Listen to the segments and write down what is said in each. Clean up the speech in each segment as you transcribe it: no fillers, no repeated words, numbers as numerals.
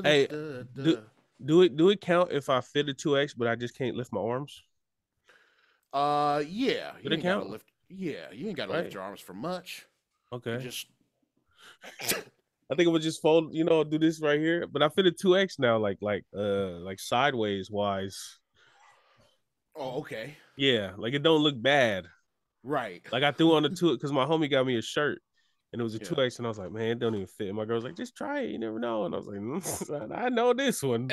Hey, do it count if I fit a 2X, but I just can't lift my arms? Yeah, Would you it ain't gotta count? lift. Yeah, you ain't gotta lift Right. your arms for much. You Okay. just. I think it would just fold, do this right here. But I fit a 2X now, like sideways wise. Oh, okay. Yeah, like it don't look bad. Right. Like I threw on the two because my homie got me a shirt and it was a Yeah. 2X, and I was like, man, it don't even fit. And my girl was like, just try it, you never know. And I was like, I know this one.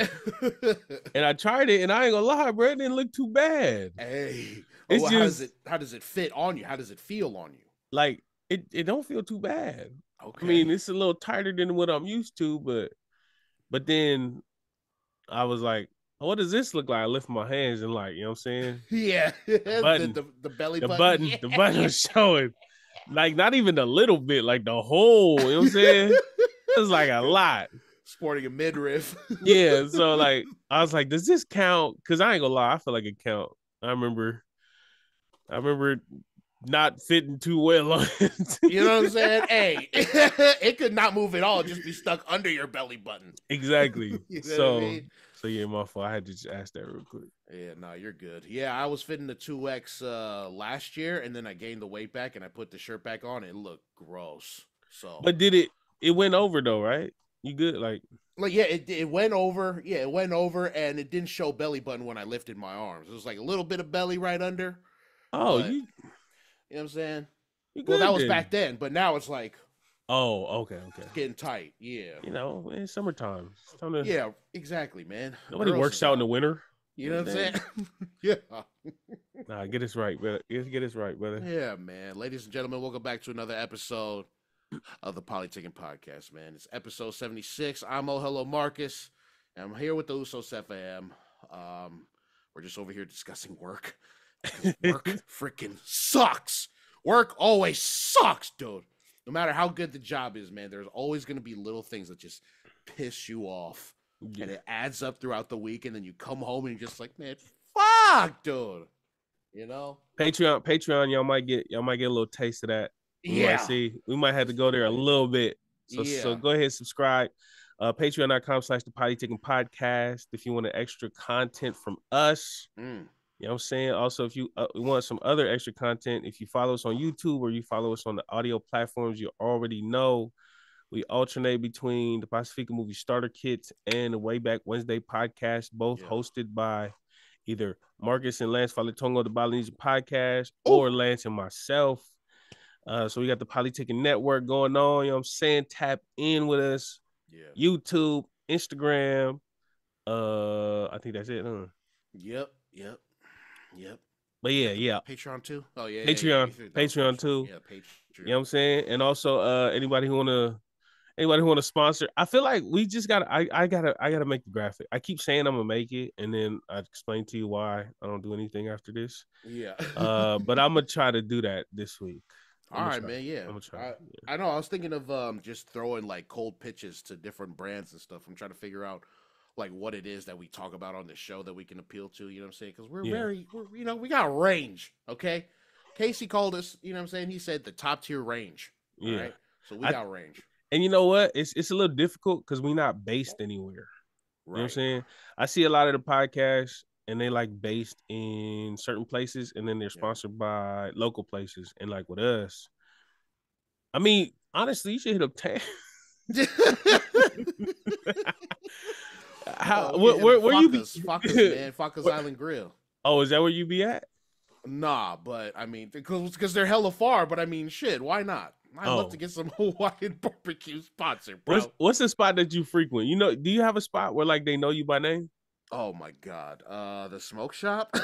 And I tried it, and I ain't gonna lie, bro, it didn't look too bad. Hey. Oh, It's well, just how does it fit on you? How does it feel on you? like it don't feel too bad. I Okay. mean, it's a little tighter than what I'm used to, but then I was like, what does this look like? I lift my hands and like, you know what I'm saying? Yeah. The button, The belly the button. button, Yeah. the button was showing. Like not even a little bit, like the whole, you know what I'm saying? It was like a lot. Sporting a midriff. Yeah. So like I was like, does this count? Cause I ain't gonna lie, I feel like it count. I remember not fitting too well on it. You know what I'm saying? Hey, it could not move at all, just be stuck under your belly button. Exactly. You know what I So mean? so yeah, my fault. I had to just ask that real quick. Yeah, no, you're good. Yeah, I was fitting the 2X last year, and then I gained the weight back, and I put the shirt back on. It looked gross. So, But did it went over though, right? You good? like, yeah, it went over. Yeah, it went over, and it didn't show belly button when I lifted my arms. It was like a little bit of belly right under, Oh, but you you know what I'm saying? you Well, that good was then. back then, but now it's like Oh, okay, okay. it's getting tight. Yeah, It's summertime. It's time to yeah, exactly, man. nobody Girls works is out in the out. winter. You You know know what what I'm I'm saying? saying? Yeah. Nah, get this right, brother. Get this right, brother. Yeah, man. Ladies and gentlemen, welcome back to another episode of the Polytickin Podcast, man. It's episode 76. I'm Oh Hello Marcus, and I'm here with the Uso Sefa. We're just over here discussing work. Because work freaking sucks. Work always sucks, dude. No matter how good the job is, man, there's always going to be little things that just piss you off. Yeah. And it adds up throughout the week, and then you come home and you're just like, man, fuck, dude. You know? Patreon, y'all might get a little taste of that. We might Yeah. see. We might have to go there a little bit. So Yeah. go ahead, subscribe. Patreon.com/the Polytickin Podcast. If you want extra content from us, Mm. you know what I'm saying? Also, if you want some other extra content, if you follow us on YouTube or you follow us on the audio platforms, you already know we alternate between the Pasefika Movie Starter Kits and the Way Back Wednesday podcast, both Yeah. hosted by either Marcus and Lance Falatongo, the Balinese podcast, Oh. or Lance and myself. So we got the Polytickin Network going on. You know what I'm saying? Tap in with us. Yeah. YouTube, Instagram. I think that's it, huh? Yep. Yep. Yep. But You yeah, got the yeah. Patreon too? Oh yeah, yeah, yeah. You Patreon, said that was Patreon Patreon. too. Yeah, You know Patreon. what I'm saying? And also anybody who wanna sponsor. I feel like we just gotta I gotta make the graphic. I keep saying I'm gonna make it, and then I explain to you why I don't do anything after this. Yeah. But I'm gonna try to do that this week. All right, man. Yeah. I'm gonna try. Yeah. I know. I was thinking of just throwing like cold pitches to different brands and stuff. I'm trying to figure out like what it is that we talk about on the show that we can appeal to. You know what I'm saying? Because Yeah. we got range. Okay. Casey called us. You know what I'm saying? He said the top tier range. All Yeah. right. So we got range. And you know what? It's a little difficult because we're not based anywhere. You know what I'm Right. saying? I see a lot of the podcasts and they like based in certain places and then they're Yeah. sponsored by local places. And like with us, I mean, honestly, you should hit up Tam. Where you be? Fuckers, man. Fuckers Island Grill. Oh, is that where you be at? Nah, but I mean, because they're hella far. But I mean, shit, why not? I'd love to get some Hawaiian barbecue sponsored, bro. What's the spot that you frequent? Do you have a spot where like they know you by name? Oh my god, the smoke shop.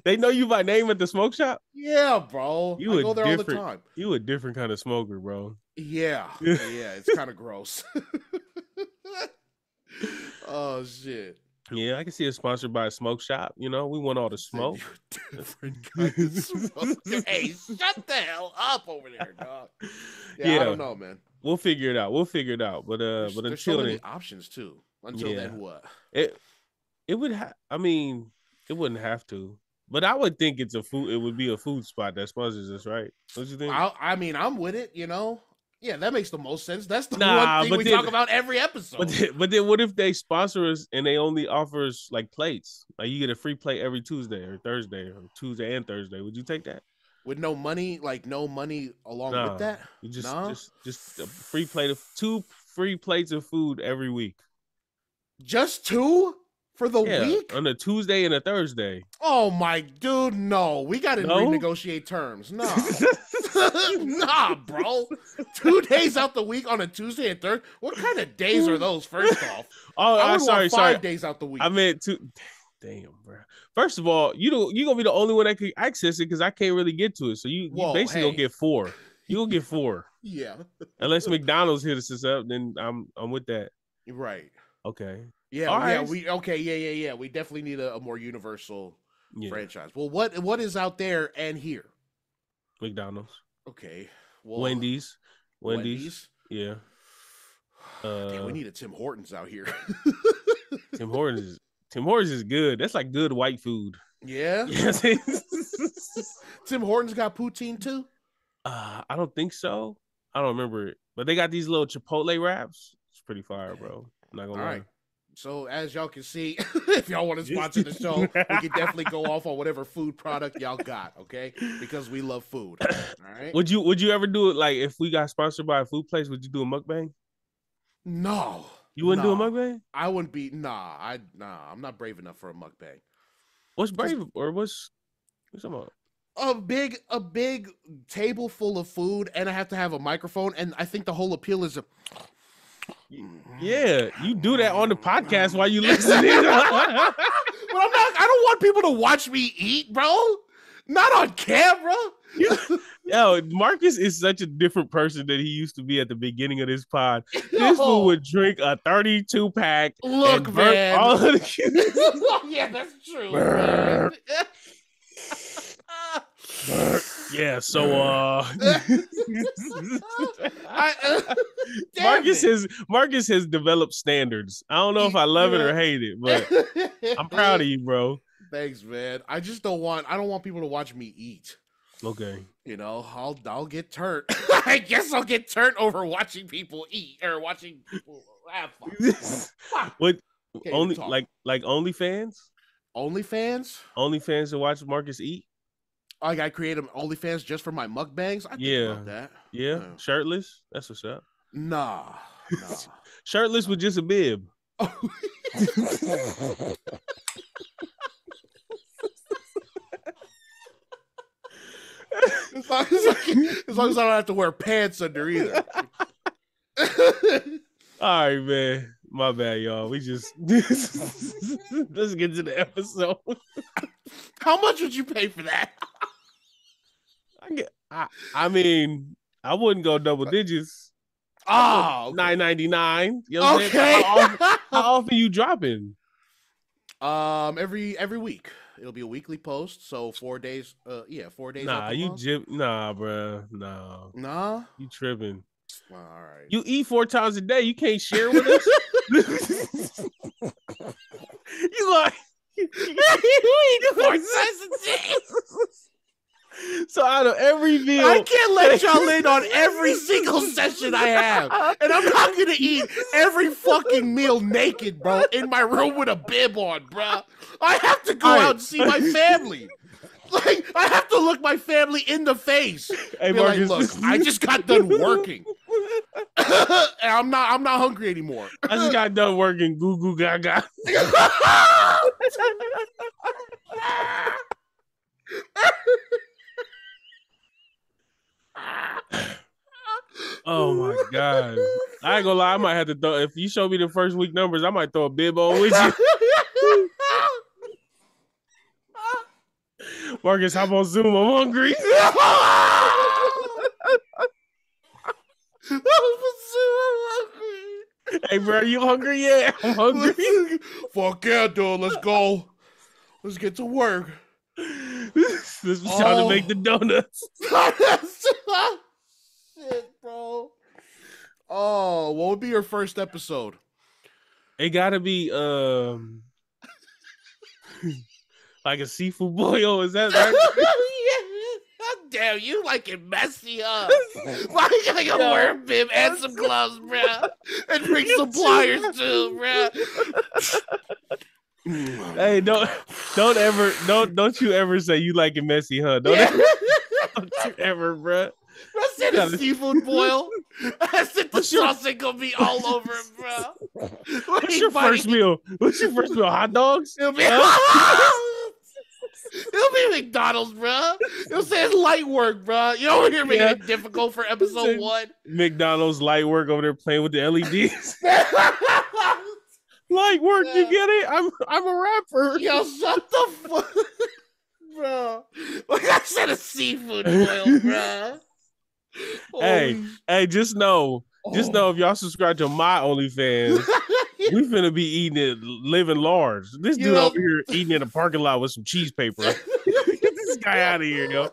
They know you by name at the smoke shop? Yeah, bro. I go there all the time. You a different kind of smoker, bro. Yeah, yeah, it's kind of gross. Oh shit. Yeah, I can see it sponsored by a smoke shop. We want all the smoke. Different kind of smoke. Hey, shut the hell up over there, dog. Yeah, I don't know, man. We'll figure it out. But there's until so many then, options too. Until then, what? It would I mean, it wouldn't have to. But I would think it would be a food spot that sponsors us, right? Don't you think? I mean, I'm with it, Yeah, that makes the most sense. That's the Nah, one thing we talk about every episode. But then what if they sponsor us and they only offer us like plates? Like you get a free plate every Tuesday or Thursday or Tuesday and Thursday. Would you take that? With no money, like no money along with that? You just a free plate of 2 free plates of food every week. Just 2 for the week? On a Tuesday and a Thursday. Oh my dude, no. We gotta renegotiate terms. No. Nah, bro. 2 days out the week on a Tuesday and Thursday. What kind of days are those, first off? Oh, sorry. 5 days out the week. I meant 2. Damn, bro. First of all, you're gonna be the only one that can access it because I can't really get to it. So you basically gonna get 4. You gonna get 4. Yeah. Unless McDonald's hit us up, then I'm with that. Right. Okay. Yeah. All right. Yeah. We definitely need a more universal franchise. Well, what is out there and here? McDonald's. Okay. Well, Wendy's. Yeah. Damn, we need a Tim Hortons out here. Tim Hortons is good. That's like good white food. Yeah. Yes. Tim Hortons got poutine too? I don't think so. I don't remember it. But they got these little Chipotle wraps. It's pretty fire, bro. I'm not gonna lie. Right. So as y'all can see, if y'all want to sponsor the show, we can definitely go off on whatever food product y'all got, okay? Because we love food. All right. Would you ever do it like if we got sponsored by a food place? Would you do a mukbang? No. You wouldn't do a mukbang? I wouldn't be. I'm not brave enough for a mukbang. What's brave or what's about? A big table full of food, and I have to have a microphone, and I think the whole appeal is Yeah, you do that on the podcast while you listening. But I don't want people to watch me eat, bro. Not on camera. Yo, Marcus is such a different person than he used to be at the beginning of this pod. This fool would drink a 32 pack. Look, and man. all of the Yeah, that's true. Man. Yeah, so Marcus has developed standards. I don't know if I love it or hate it, but I'm proud of you, bro. Thanks, man. I don't want people to watch me eat. Okay. You know, I'll get turned. I guess I'll get turned over watching people eat or watching people have fun. What only like OnlyFans? OnlyFans? OnlyFans to watch Marcus eat? Like I created OnlyFans just for my mukbangs? I think about that. Yeah. Shirtless? That's what's up. Nah. Shirtless with just a bib. As long as I don't have to wear pants under either. All right, man. My bad, y'all. We just let's get to the episode. How much would you pay for that? I mean, I wouldn't go double digits. Oh, okay. $9.99. You know what I'm saying? How often you dropping? Every week. It'll be a weekly post, so 4 days. 4 days. Nah, bro. Nah. You tripping? Well, all right. You eat 4 times a day. You can't share with us. You eat 4 times a day. So out of every meal, I can't let y'all in on every single session I have, and I'm not gonna eat every fucking meal naked, bro, in my room with a bib on, bro. I have to go out and see my family. Like I have to look my family in the face. Hey, Marcus, like, look, I just got done working, and I'm not hungry anymore. I just got done working. Goo goo gaga. Oh my god! I ain't gonna lie. I might have to throw. If you show me the first week numbers, I might throw a bib on with you. Marcus, hop on Zoom. I'm hungry. Hey, bro, you hungry yet? I'm hungry. Fuck yeah, dude. Let's go. Let's get to work. This is trying to make the donuts. Shit, bro. Oh, what would be your first episode? It gotta be like a seafood boil. Is that right? Yeah, Damn, you like it messy, huh? Why you gotta wear a bib and some gloves, bruh? And bring some pliers too, bruh. Hey, don't you ever say you like it messy, huh? Don't you ever, bruh. I said a seafood boil. I said the sauce ain't gonna be all over it, bro. What's your first meal? Hot dogs? It'll be McDonald's, bro. It'll say it's light work, bro. You over here making it difficult for episode 1. McDonald's light work over there playing with the LEDs. Light work, you get it? I'm a rapper. Yo, shut the fuck, bro. Like I said, a seafood boil, bro. Hey, just know if y'all subscribe to my OnlyFans, we finna be eating it, living large. This dude over here eating in a parking lot with some cheese paper. Get this guy out of here, yo.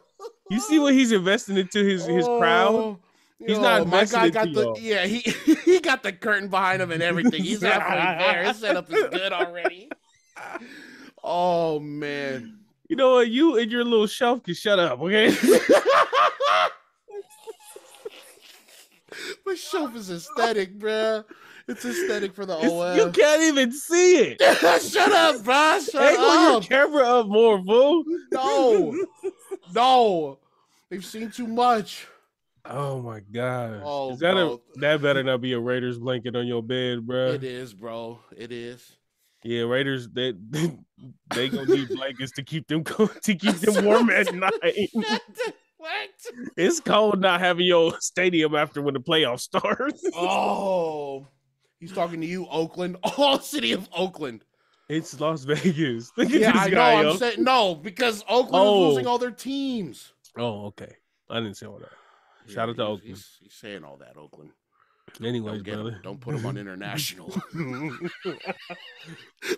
You see what he's investing into his crowd? He's not investing into he got the curtain behind him and everything. He's halfway there. His setup is good already. Oh man. You know what? You and your little shelf can shut up, okay? My shelf is aesthetic, bro. It's aesthetic for the OF. You can't even see it. Shut up, bro. Shut up. Your camera up more, fool. No. They've seen too much. Oh my gosh. Oh, that better not be a Raiders blanket on your bed, bro. It is, bro. It is. Yeah, Raiders, they gonna need blankets to keep them warm at night. What? It's cold not having your stadium after when the playoffs start. Oh, he's talking to you, Oakland. Oh, city of Oakland. It's Las Vegas. I know. I'm saying no because Oakland is losing all their teams. Oh, okay. I didn't say all that. Shout out to Oakland. He's saying all that, Oakland. Anyways, brother. Don't put him on international.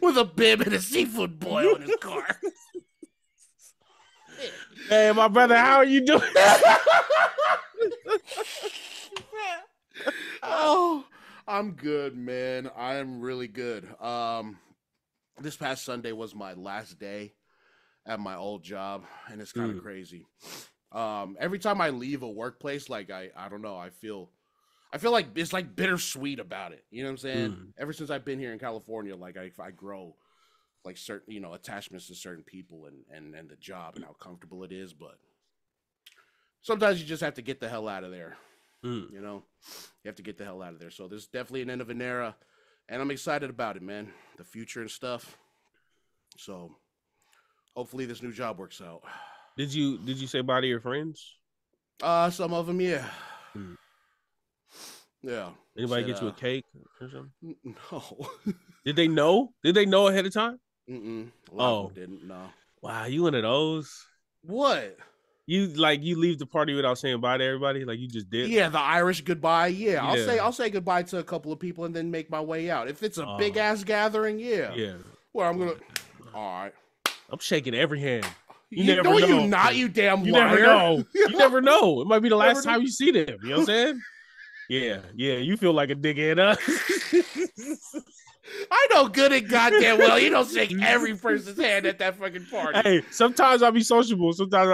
With a bib and a seafood boil in his car. Hey, my brother, how are you doing? Oh, I'm good, man. I am really good. This past Sunday was my last day at my old job, and it's kind of crazy. Every time I leave a workplace, like I don't know, I feel like it's like bittersweet about it. You know what I'm saying? Ever since I've been here in California, like I grow like certain, attachments to certain people and the job and how comfortable it is. But sometimes you just have to get the hell out of there. You have to get the hell out of there. So this is definitely an end of an era, and I'm excited about it, man. The future and stuff. So hopefully this new job works out. Did you say bye to your friends? Some of them, yeah. Yeah. Anybody get you a cake or something? No. Did they know? Did they know ahead of time? A lot of them didn't. No. Wow, you one of those? What? You leave the party without saying bye to everybody? Like you just did? Yeah, the Irish goodbye. Yeah, I'll say goodbye to a couple of people and then make my way out. If it's a big ass gathering, yeah. Well, I'm gonna. All right. I'm shaking every hand. You never know. You not, you damn you liar. Never know. You never know. It might be the last time you see them. You know what I'm saying? Yeah. You feel like a dickhead, huh? I know good and goddamn well you don't shake every person's hand at that fucking party. Hey, sometimes I'll be sociable. Sometimes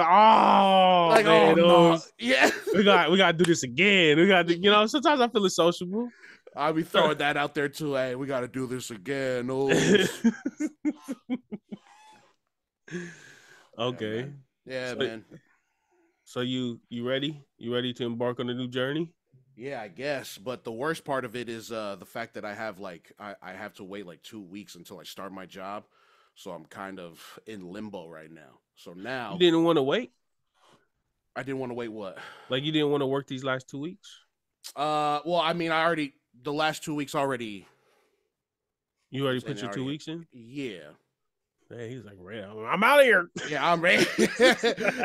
yeah. we gotta do this again. We got to, sometimes I feel it's sociable. I'll be throwing that out there too. Hey, we gotta do this again. Oh. Okay. Yeah, man. So you ready? You ready to embark on a new journey? Yeah, I guess. But the worst part of it is the fact that I have I have to wait like 2 weeks until I start my job. So I'm kind of in limbo right now. So now you didn't want to wait? I didn't want to wait what? Like you didn't want to work these last 2 weeks? Well, I mean the last 2 weeks already. You already put your 2 weeks in? Yeah. Hey, he's like, I'm out of here. Yeah, I'm ready.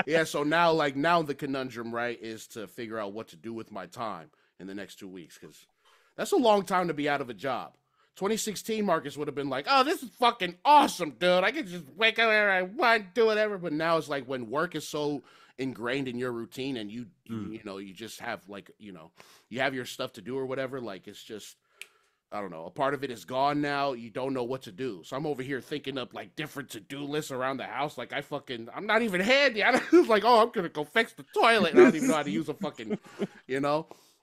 Yeah, so now the conundrum, right, is to figure out what to do with my time in the next 2 weeks, because that's a long time to be out of a job. 2016, Marcus would have been like, oh, this is fucking awesome, dude. I can just wake up whenever I want, do whatever. But now it's like when work is so ingrained in your routine and you just have you have your stuff to do or whatever, like it's just I don't know, a part of it is gone now. You don't know what to do. So I'm over here thinking up like different to-do lists around the house. Like I'm not even handy. I was like, oh, I'm going to go fix the toilet. And I don't even know how to use a fucking,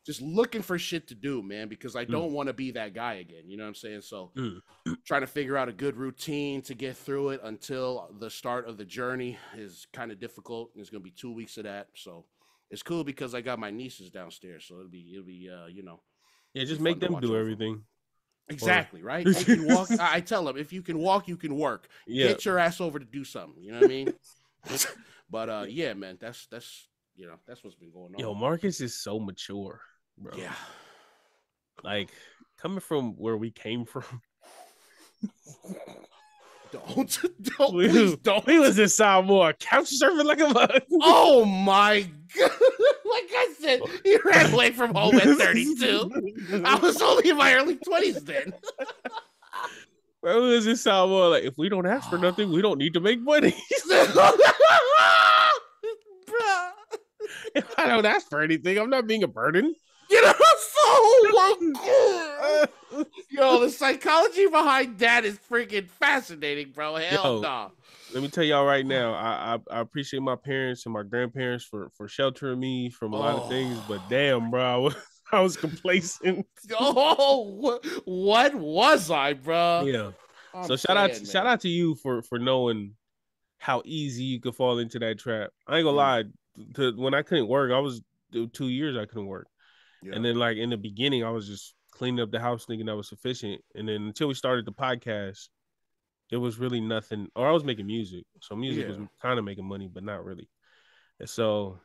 just looking for shit to do, man, because I don't want to be that guy again. You know what I'm saying? So trying to figure out a good routine to get through it until the start of the journey is kind of difficult. There's going to be 2 weeks of that. So it's cool because I got my nieces downstairs. So it'll be Yeah, just make them do everything. Exactly, right? You can walk. I tell them, if you can walk, you can work. Yeah. Get your ass over to do something. You know what I mean? But yeah, man, that's what's been going on. Yo, Marcus is so mature, bro. Yeah. Like, coming from where we came from. Please don't. He was in Samoa, couch surfing like a bug. Oh my God. Like I said, he ran away from home at 32. I was only in my early 20s then. Bro, was in Samoa, like, if we don't ask for nothing, we don't need to make money. If I don't ask for anything, I'm not being a burden. Yo, the psychology behind that is freaking fascinating, bro. Hell no. Let me tell y'all right now, I appreciate my parents and my grandparents for sheltering me from a lot of things, but damn, bro, I was complacent. Oh, what was I, bro? Yeah. So shout out to you for knowing how easy you could fall into that trap. I ain't gonna lie, when I couldn't work, I was 2 years I couldn't work. Yeah. And then like in the beginning, I was just cleaning up the house thinking that was sufficient. And then until we started the podcast, it was really nothing. Or I was making music. So music was kind of making money, but not really. And so,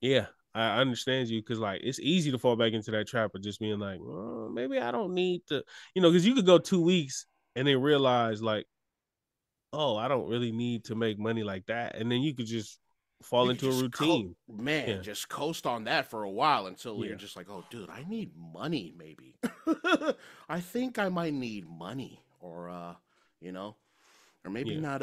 yeah, I understand you because like it's easy to fall back into that trap of just being like, well, maybe I don't need to, because you could go 2 weeks and then realize like, oh, I don't really need to make money like that. And then you could just fall into a routine. Just coast on that for a while until you're just like, oh, dude, I need money maybe. I think I might need money or, or maybe not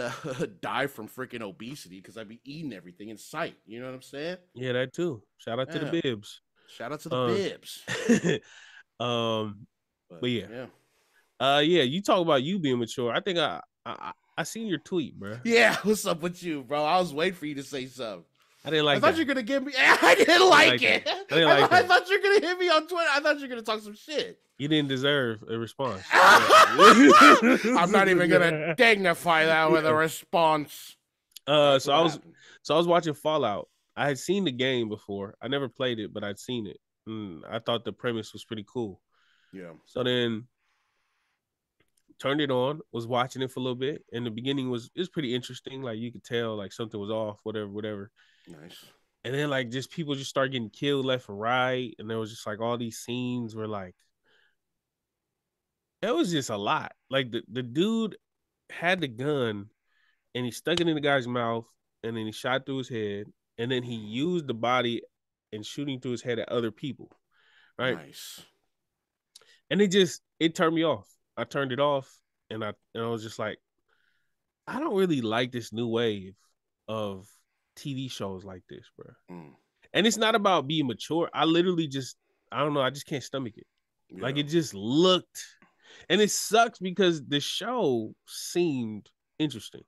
die from freaking obesity because I'd be eating everything in sight. You know what I'm saying? Yeah, that too. Shout out to the bibs. Shout out to the bibs. But yeah. Yeah, you talk about you being mature. I think I seen your tweet, bro. Yeah, what's up with you, bro? I was waiting for you to say something. I didn't like I thought you were going to give me... I didn't like it. I thought you were going to hit me on Twitter. I thought you were going to talk some shit. You didn't deserve a response. I'm not even going to dignify that with a response. So I was watching Fallout. I had seen the game before. I never played it, but I'd seen it. I thought the premise was pretty cool. Yeah. So then turned it on, was watching it for a little bit. And the beginning was pretty interesting. Like you could tell like something was off, whatever. Nice. And then like just people just start getting killed left and right. And there was just like all these scenes where like it was just a lot. Like the dude had the gun and he stuck it in the guy's mouth and then he shot through his head. And then he used the body and shooting through his head at other people. Right. Nice. And it turned me off. I turned it off and I was just like, I don't really like this new wave of TV shows like this, bro. And it's not about being mature. I literally I don't know. I just can't stomach it. Yeah. Like it just looked, and it sucks because the show seemed interesting.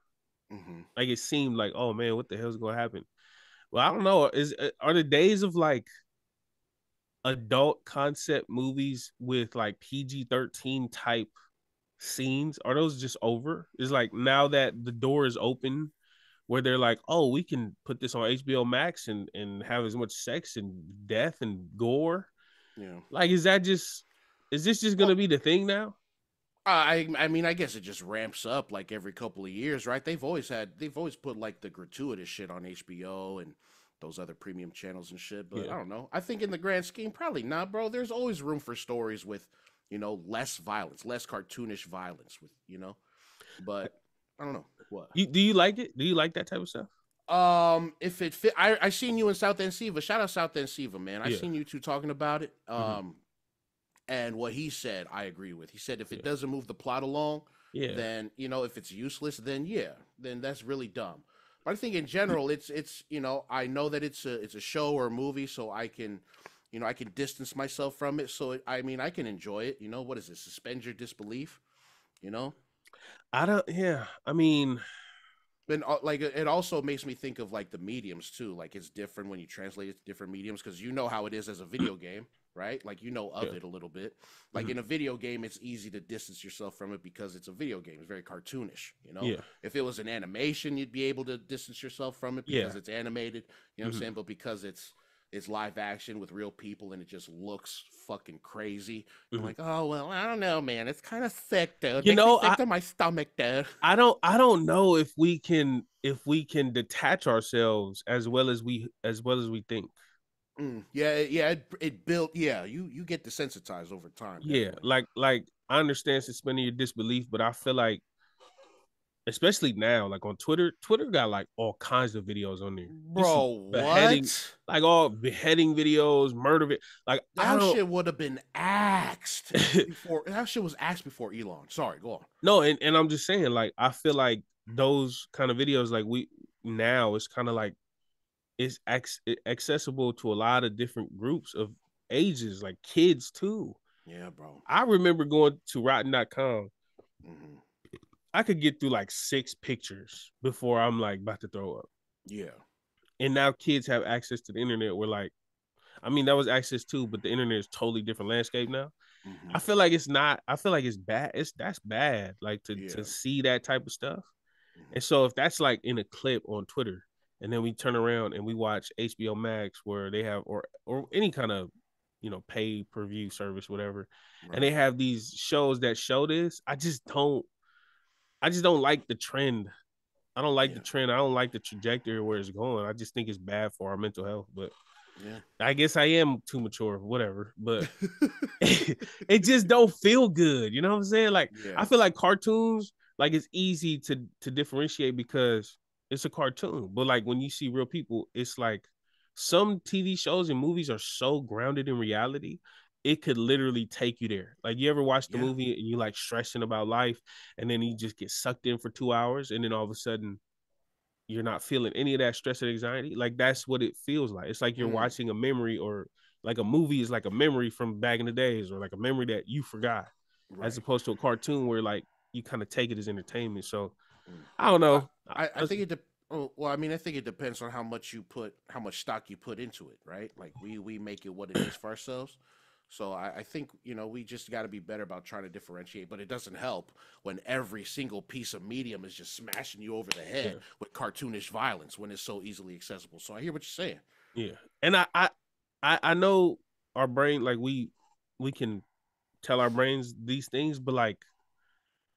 Like it seemed like, oh man, what the hell's going to happen? Well, I don't know. Are the days of like adult concept movies with like PG-13 type scenes, are those just over? It's like now that the door is open where they're like, oh, we can put this on HBO Max and have as much sex and death and gore. Yeah. Like, is this just going to be the thing now? I mean, I guess it just ramps up like every couple of years, right? They've always put like the gratuitous shit on HBO and those other premium channels and shit. But I don't know. I think in the grand scheme, probably not, bro. There's always room for stories with, less violence, less cartoonish violence with, but I don't know. What? Do you like it? Do you like that type of stuff? If it fit, I seen you in South End Siva. Shout out South End Siva, man. I seen you two talking about it. And what he said, I agree with. He said if it doesn't move the plot along, then if it's useless, then that's really dumb. But I think in general, it's I know that it's a show or a movie, so I can you know, I can distance myself from it. So I mean, I can enjoy it. You know, what is it? Suspend your disbelief. You know, I don't. Yeah, I mean, and like it also makes me think of like the mediums too. Like it's different when you translate it to different mediums because you know how it is as a video game, right? Like you know yeah, of it a little bit. Like mhm, in a video game, it's easy to distance yourself from it because it's a video game. It's very cartoonish, you know. yeah, If it was an animation, you'd be able to distance yourself from it yeah, because it's animated. You know what I'm mhm. saying? But because it's live action with real people and it just looks fucking crazy. You're Mhm. like, oh well, I don't know, man. It's kind of sick, dude. It You makes me know, sick to my stomach, dude. I don't know if we can detach ourselves as well as we think. Yeah, yeah, it built. Yeah, you get desensitized over time, Yeah, definitely. like I understand suspending your disbelief, but I feel like especially now, like on Twitter, Twitter got like all kinds of videos on there. You Bro, see beheading, what? like all beheading videos, like I That don't shit would have been axed before. That shit was axed before Elon. Sorry, go on. no, and I'm just saying, like I feel like those kind of videos, like we now it's kind of like it's accessible to a lot of different groups of ages, like kids too. Yeah, bro. I remember going to rotten.com. Hmm. I could get through like 6 pictures before I'm like about to throw up. Yeah. And now kids have access to the internet where like I mean that was access too, but the internet is totally different landscape now. Hmm. I feel like it's not I feel like it's bad. That's bad. Like to Yeah. see that type of stuff. Hmm. And so if that's like in a clip on Twitter, and then we turn around and we watch HBO Max where they have or any kind of pay per view service, whatever, and Right. they have these shows that show this, I just don't like the trend. I don't like the Yeah. trend. I don't like the trajectory where it's going. I just think it's bad for our mental health. But Yeah. I guess I am too mature, whatever. But it just don't feel good. You know what I'm saying? Like Yeah. I feel like cartoons, like it's easy to differentiate because it's a cartoon. But like when you see real people, it's like some TV shows and movies are so grounded in reality, it could literally take you there. Like you ever watch the Yeah. movie and you like stressing about life, and then you just get sucked in for 2 hours, and then all of a sudden you're not feeling any of that stress and anxiety. Like that's what it feels like. It's like you're Mm. watching a memory, or like a movie is like a memory from back in the days, or like a memory that you forgot, as Right. opposed to a cartoon where like you kind of take it as entertainment. So Mm. I don't I know. I think it. Oh, well, I mean, I think it depends on how much stock you put into it, right? Like we make it what it is for ourselves. So I think we just got to be better about trying to differentiate. But it doesn't help when every single piece of medium is just smashing you over the head Yeah, with cartoonish violence when it's so easily accessible. So I hear what you're saying. yeah, and I know our brain, like we can tell our brains these things, but like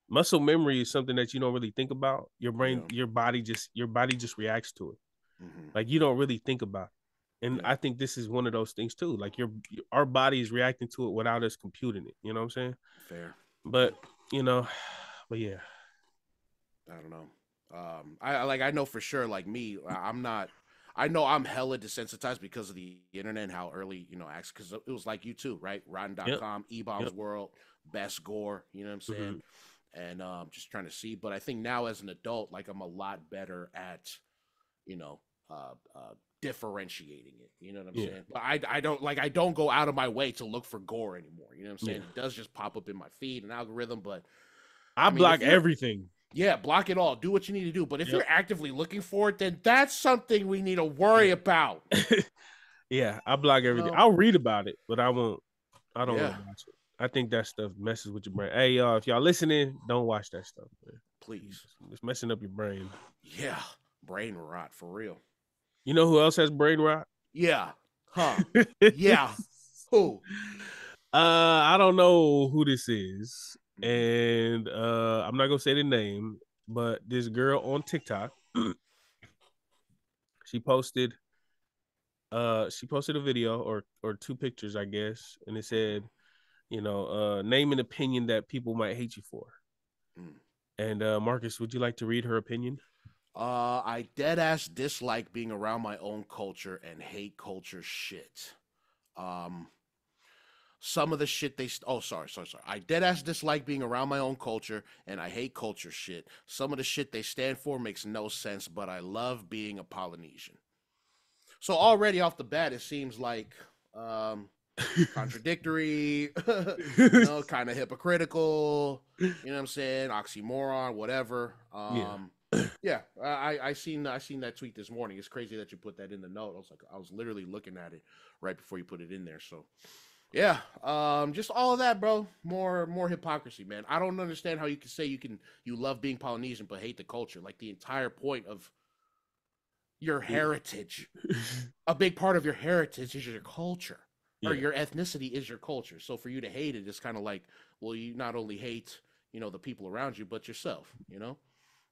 muscle memory is something that you don't really think about. Your brain, Yeah. your body just reacts to it. Hmm. Like you don't really think about it. And Yeah. I think this is one of those things too. Like our body is reacting to it without us computing it. You know what I'm saying? Fair. Yeah. But you know, but yeah, I don't know. I know for sure. Like me, I'm not. I know I'm hella desensitized because of the internet and how early acts. Because it was like you too, right? yep, Rotten.com, yep, eBombs World, Best Gore. You know what I'm saying? mm-hmm. And just trying to see. But I think now as an adult, like I'm a lot better at you know differentiating it. You know what I'm Yeah, saying? But I don't go out of my way to look for gore anymore. You know what I'm saying? yeah. It does just pop up in my feed and algorithm, but I I mean, block if you're everything. yeah, block it all. Do what you need to do. But if Yep. you're actively looking for it, then that's something we need to worry Yeah. about. Yeah, I block You everything. know? I'll read about it, but I won't. I don't want Yeah, to watch it. I think that stuff messes with your brain. Hey, y'all, if y'all listening, don't watch that stuff, man. please. It's messing up your brain. Yeah, brain rot for real. You know who else has brain rot? Yeah, huh? Yeah. Who? I don't know who this is, Mm-hmm. and I'm not gonna say the name, but this girl on TikTok, she posted she posted a video or 2 pictures, I guess, and it said, name an opinion that people might hate you for. Mm-hmm. And Marcus, would you like to read her opinion? I dead ass dislike being around my own culture and hate culture shit. Um, some of the shit sorry. I dead ass dislike being around my own culture and I hate culture shit. Some of the shit they stand for makes no sense, but I love being a Polynesian. So already off the bat, it seems like contradictory, kind of hypocritical, you know what I'm saying, oxymoron, whatever. Yeah. Yeah, I seen that tweet this morning. It's crazy that you put that in the note. I was literally looking at it right before you put it in there. So yeah, just all of that, bro. More hypocrisy, man. I don't understand how you can say you love being Polynesian but hate the culture. Like the entire point of your heritage, a big part of your heritage is your culture, or your ethnicity is your culture. So for you to hate it, it's kind of like, well, you not only hate the people around you, but yourself.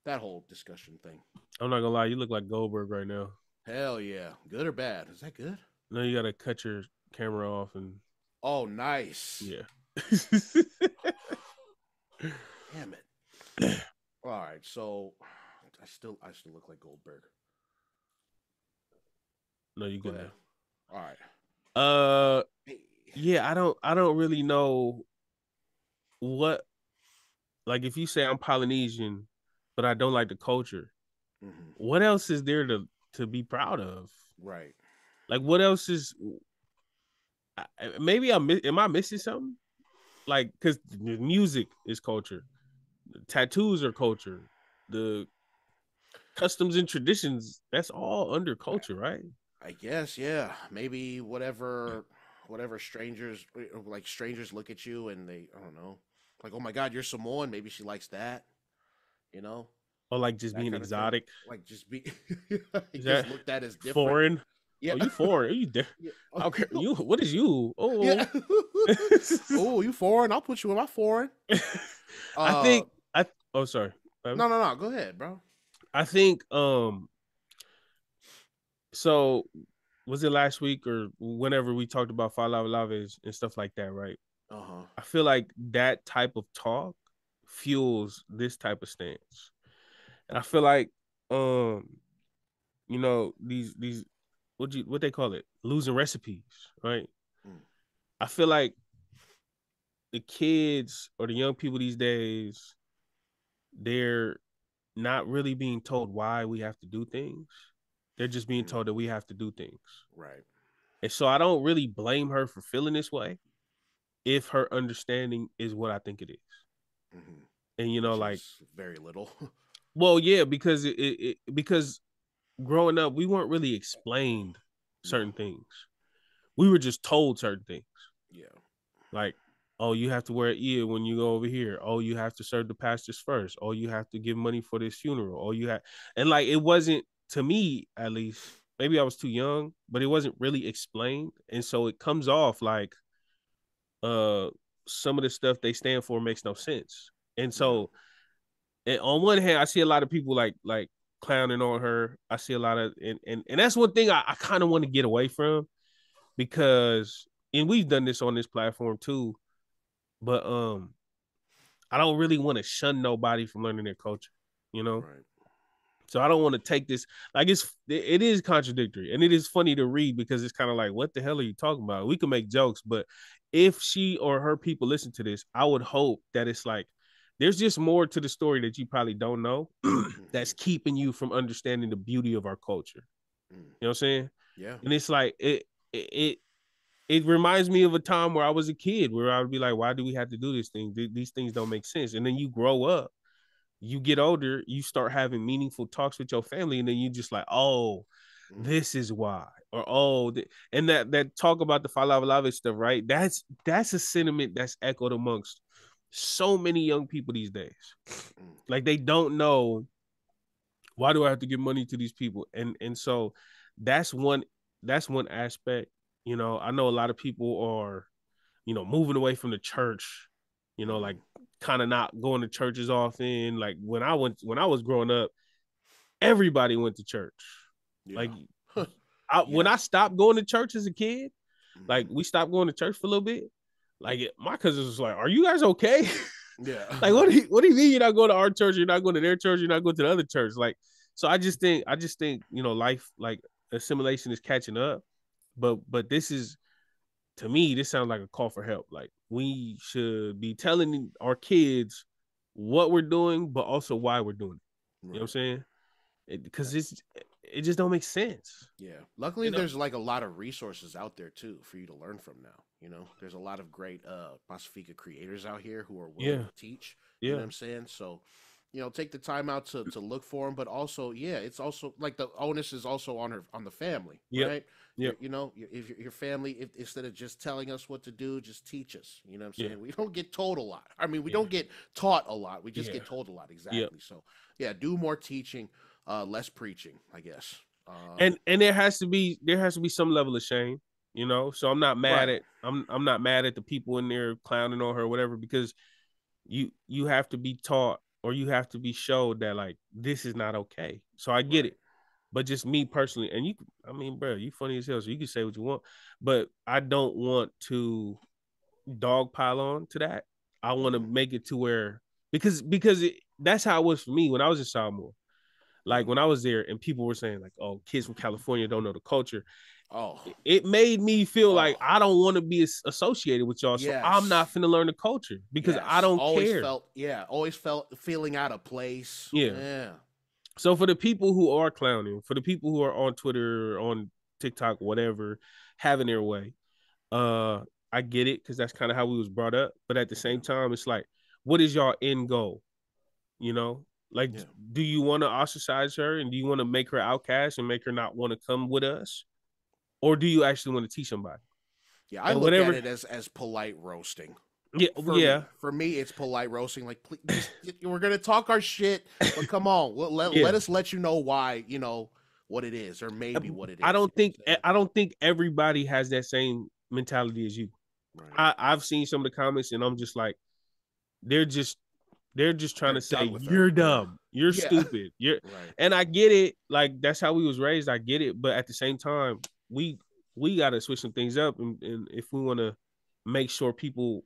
That whole discussion thing. I'm not gonna lie, you look like Goldberg right now. Hell yeah, good or bad? Is that good? No, you gotta cut your camera off and. Oh, nice. Yeah. Damn it. All right, so I still look like Goldberg. No, you good now. All right. Yeah, I don't really know what, like, if you say I'm Polynesian, but I don't like the culture, what else is there to be proud of? Right. Like, what else is? Maybe am I missing something? Like, because the music is culture, the tattoos are culture, the customs and traditions, that's all under culture, right? I guess, yeah. Maybe whatever strangers look at you and they, I don't know, like, oh my God, you're Samoan. Maybe she likes that, you know, Or like just that being kind of thing. exotic. Like just be Is just that looked at as different. foreign? Yeah. Oh, you foreign? Are you there? Yeah. Okay, you. What is you? Oh, Yeah. Oh, you foreign? I'll put you in my foreign. I think I. Oh, sorry. No. Go ahead, bro. I think So was it last week or whenever we talked about Falava and stuff like that, right? I feel like that type of talk fuels this type of stance. And I feel like these what they call it? Losing recipes, right? I feel like the kids or the young people these days, they're not really being told why we have to do things. They're just being told that we have to do things. Right. And so I don't really blame her for feeling this way if her understanding is what I think it is. And Which like is very little. Well, yeah, because because growing up we weren't really explained certain things. We were just told certain things. Yeah. Like, oh, you have to wear an ear when you go over here. Oh, you have to serve the pastors first. Oh, you have to give money for this funeral. Oh, you have, and like, it wasn't, to me at least, maybe I was too young, but it wasn't really explained. And so it comes off like some of the stuff they stand for makes no sense. And so and on one hand, I see a lot of people like clowning on her. I see a lot of and that's one thing I kind of want to get away from, because and we've done this on this platform too, but I don't really want to shun nobody from learning their culture, you know. Right. So I don't want to take this, like, it is contradictory and it is funny to read because it's kind of like, what the hell are you talking about? We can make jokes, but if she or her people listen to this, I would hope that it's like there's just more to the story that you probably don't know that's keeping you from understanding the beauty of our culture. You know what I'm saying? Yeah. And it's like it reminds me of a time where I was a kid where I would be like, why do we have to do this thing? These things don't make sense. And then you grow up, you get older, you start having meaningful talks with your family, and then you just like, oh, this is why. Or and that talk about the Falava stuff, right? That's a sentiment that's echoed amongst so many young people these days. Like, they don't know, why do I have to give money to these people? And so that's one aspect. I know a lot of people are, moving away from the church, like kind of not going to church as often. Like when I was growing up, everybody went to church. Yeah. Like when I stopped going to church as a kid, like we stopped going to church for a little bit. Like my cousins was like, "Are you guys okay?" Yeah. Like, what do you mean you're not going to our church? You're not going to their church. You're not going to the other church. Like, so I just think life, like, assimilation is catching up. But this is, to me, this sounds like a call for help. Like, we should be telling our kids what we're doing, but also why we're doing it. You know what I'm saying? Because it just don't make sense. Yeah. Luckily, there's like a lot of resources out there too for you to learn from now. You know, there's a lot of great Pasefika creators out here who are willing to teach. You know what I'm saying? So, you know, take the time out to look for them, but also, it's also like the onus is also on the family, right? Yeah. You know, if your family, if instead of just telling us what to do, just teach us. You know what I'm saying? We don't get told a lot. I mean, we don't get taught a lot. We just get told a lot. Exactly. So, do more teaching, less preaching, I guess. And there has to be some level of shame, you know. So I'm not mad at I'm not mad at the people in there clowning on her or whatever, because you have to be taught, or you have to be showed that like this is not okay. So I get it. But just me personally, and I mean, bro, you funny as hell, so you can say what you want, but I don't want to dogpile on to that. I want to make it to where, because that's how it was for me when I was in Samoa. Like when I was there and people were saying like, oh, kids from California don't know the culture. Oh, it made me feel like I don't want to be associated with y'all. So I'm not finna learn the culture because I don't care. Always felt feeling out of place. Yeah. So for the people who are clowning, for the people who are on Twitter, on TikTok, whatever, having their way, I get it, because that's kind of how we was brought up. But at the same time, it's like, what is y'all end goal? You know? Like, do you want to ostracize her, and do you want to make her outcast and make her not want to come with us? Or do you actually want to teach somebody? Yeah, I look at it as polite roasting. Yeah, for me, it's polite roasting. Like, please, we're gonna talk our shit, but come on, let us let you know why, you know, what it is, or maybe what it is. I don't think everybody has that same mentality as you. Right. I've seen some of the comments, and I'm just like, they're just trying to say you're dumb, you're stupid, and I get it. Like, that's how we was raised. I get it, but at the same time, we got to switch some things up, and if we want to make sure people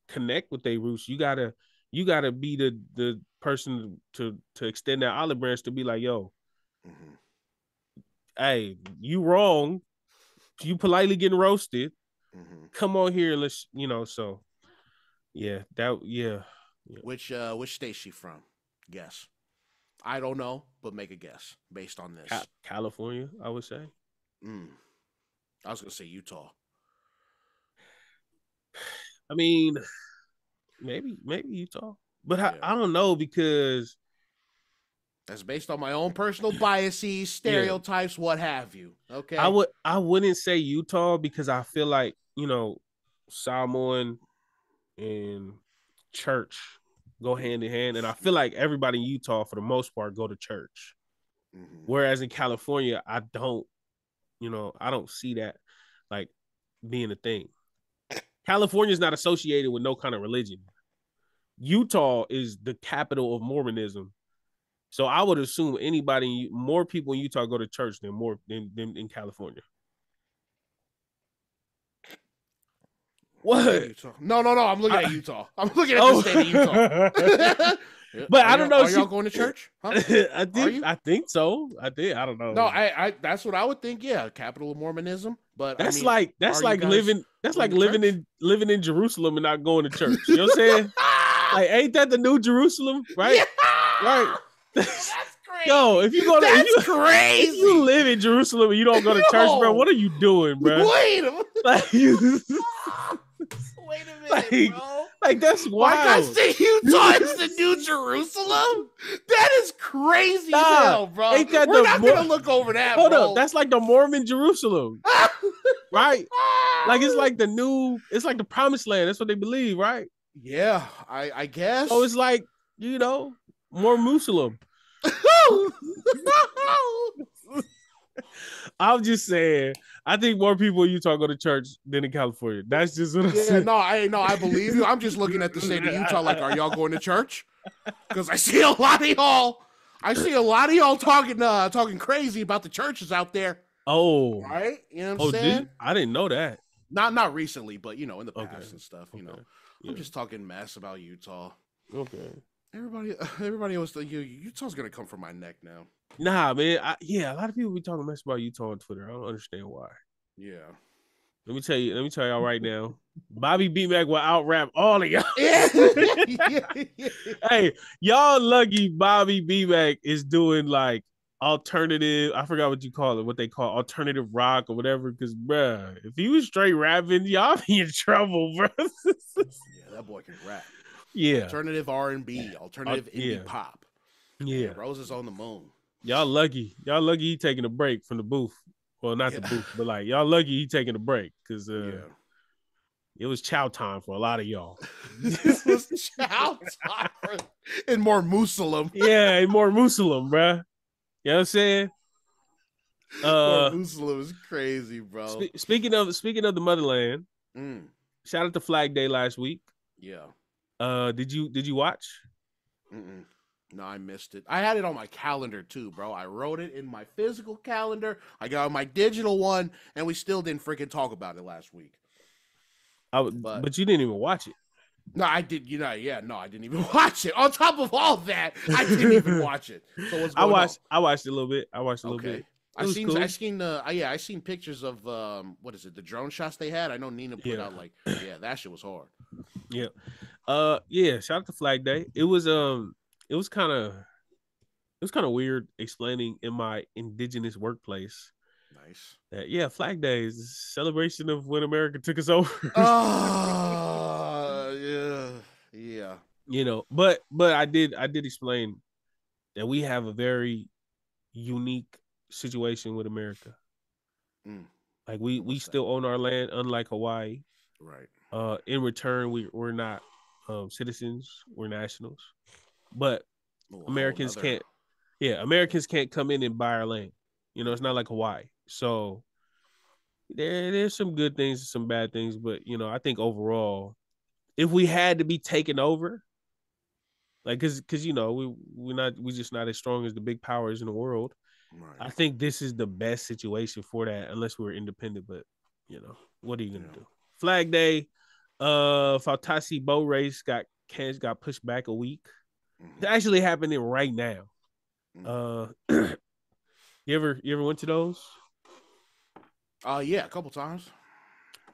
connect with their roots, you gotta be the person to extend that olive branch, to be like, yo, hey, you wrong, you politely getting roasted, come on here, let's, you know. So which state's she from? Guess. I don't know, but make a guess based on this. California, I would say. I was gonna say Utah. I mean, maybe Utah, but I don't know, because that's based on my own personal biases, stereotypes, what have you. Okay, I wouldn't say Utah, because I feel like, you know, Samoan and church go hand in hand, and I feel like everybody in Utah, for the most part, go to church. Whereas in California, I don't see that like being a thing. California is not associated with no kind of religion. Utah is the capital of Mormonism, so I would assume more people in Utah go to church than in California. What? No. I'm looking at Utah. I'm looking at the state of Utah. But I don't know. Are y'all going to church? Huh? I think so. I don't know. No, I that's what I would think. Yeah, capital of Mormonism. But that's like living in Jerusalem and not going to church. You know what I'm saying? Like, ain't that the new Jerusalem? Right? Yeah. Right. That's crazy. Yo, if you live in Jerusalem and you don't go to church, bro, what are you doing, bro? Wait a minute. Wait a minute, bro. Like, that's wild. I say Utah is the new Jerusalem? That is crazy as hell, bro. We're not going to look over that, Hold up. That's like the Mormon Jerusalem. Right? Like, it's like the promised land. That's what they believe, right? Yeah, I guess. So it's like, you know, Mormusalem. I'm just saying, I think more people in Utah go to church than in California. That's just what I'm saying. I believe you. I'm just looking at the state of Utah like, are y'all going to church? Because I see a lot of y'all talking crazy about the churches out there. Oh. Right? You know what I'm saying? I didn't know that. Not recently, but, you know, in the past and stuff, you know. Yeah. I'm just talking mess about Utah. Okay. Everybody else, Utah's going to come for my neck now. Nah, man. A lot of people be talking mess about Utah on Twitter. I don't understand why. Yeah. Let me tell y'all right now. Bobby B-Mac will out-rap all of y'all. Hey, y'all lucky Bobby B-Mac is doing like alternative. I forgot what you call it. What they call alternative rock or whatever. Because, bruh, if he was straight rapping, y'all be in trouble, bro. Yeah, that boy can rap. Yeah. Alternative R&B, alternative indie pop. Yeah. Man, Rose is on the moon. Y'all lucky. Y'all lucky he taking a break from the booth. Well, not the booth, but like y'all lucky he taking a break because it was chow time for a lot of y'all. It was chow time in Mormusalem. Yeah, in Mormusalem, bro. You know what I'm saying? Mormusalem is crazy, bro. Speaking of the motherland, shout out to Flag Day last week. Yeah. Did you watch? No, I missed it. I had it on my calendar too, bro. I wrote it in my physical calendar. I got my digital one, and we still didn't freaking talk about it last week. But you didn't even watch it. No, I did. No, I didn't even watch it. On top of all that, I didn't even watch it. So what's going on? I watched it a little bit. Bit. I seen pictures of what is it? The drone shots they had. I know Nina put out that shit was hard. Yeah. Shout out to Flag Day. It was kind of weird explaining in my indigenous workplace. Nice. That Flag Day is a celebration of when America took us over. Yeah. You know, but I did explain that we have a very unique situation with America. Like we still own our land, unlike Hawaii. Right. In return, we're not citizens, we're nationals. But Americans can't come in and buy our land. You know, it's not like Hawaii. So there's some good things and some bad things, but you know, I think overall, if we had to be taken over, like because you know, we just not as strong as the big powers in the world. Right. I think this is the best situation for that, unless we were independent. But you know, what are you gonna do? Flag Day, Fautasi boat race got pushed back a week. It's actually happening right now. You ever went to those? Yeah, a couple times.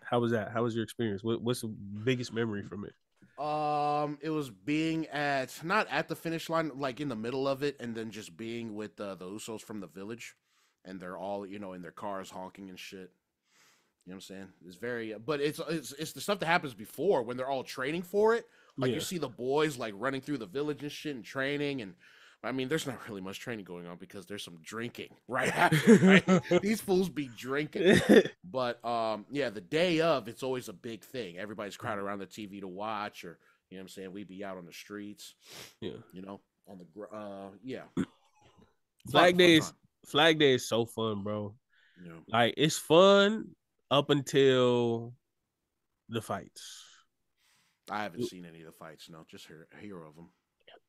How was that? How was your experience? What's the biggest memory from it? It was being not at the finish line, like in the middle of it, and then just being with the Usos from the village, and they're all, you know, in their cars honking and shit. You know what I'm saying? It's very, but it's the stuff that happens before when they're all training for it. Like you see the boys like running through the village and shit and training, and I mean, there's not really much training going on because there's some drinking right after. Right? These fools be drinking. But the day of, it's always a big thing. Everybody's crowded around the TV to watch, or you know what I'm saying, we'd be out on the streets. Yeah, you know, on the Flag Day is so fun, bro. Yeah. Like it's fun up until the fights. I haven't seen any of the fights. No, just hear of them.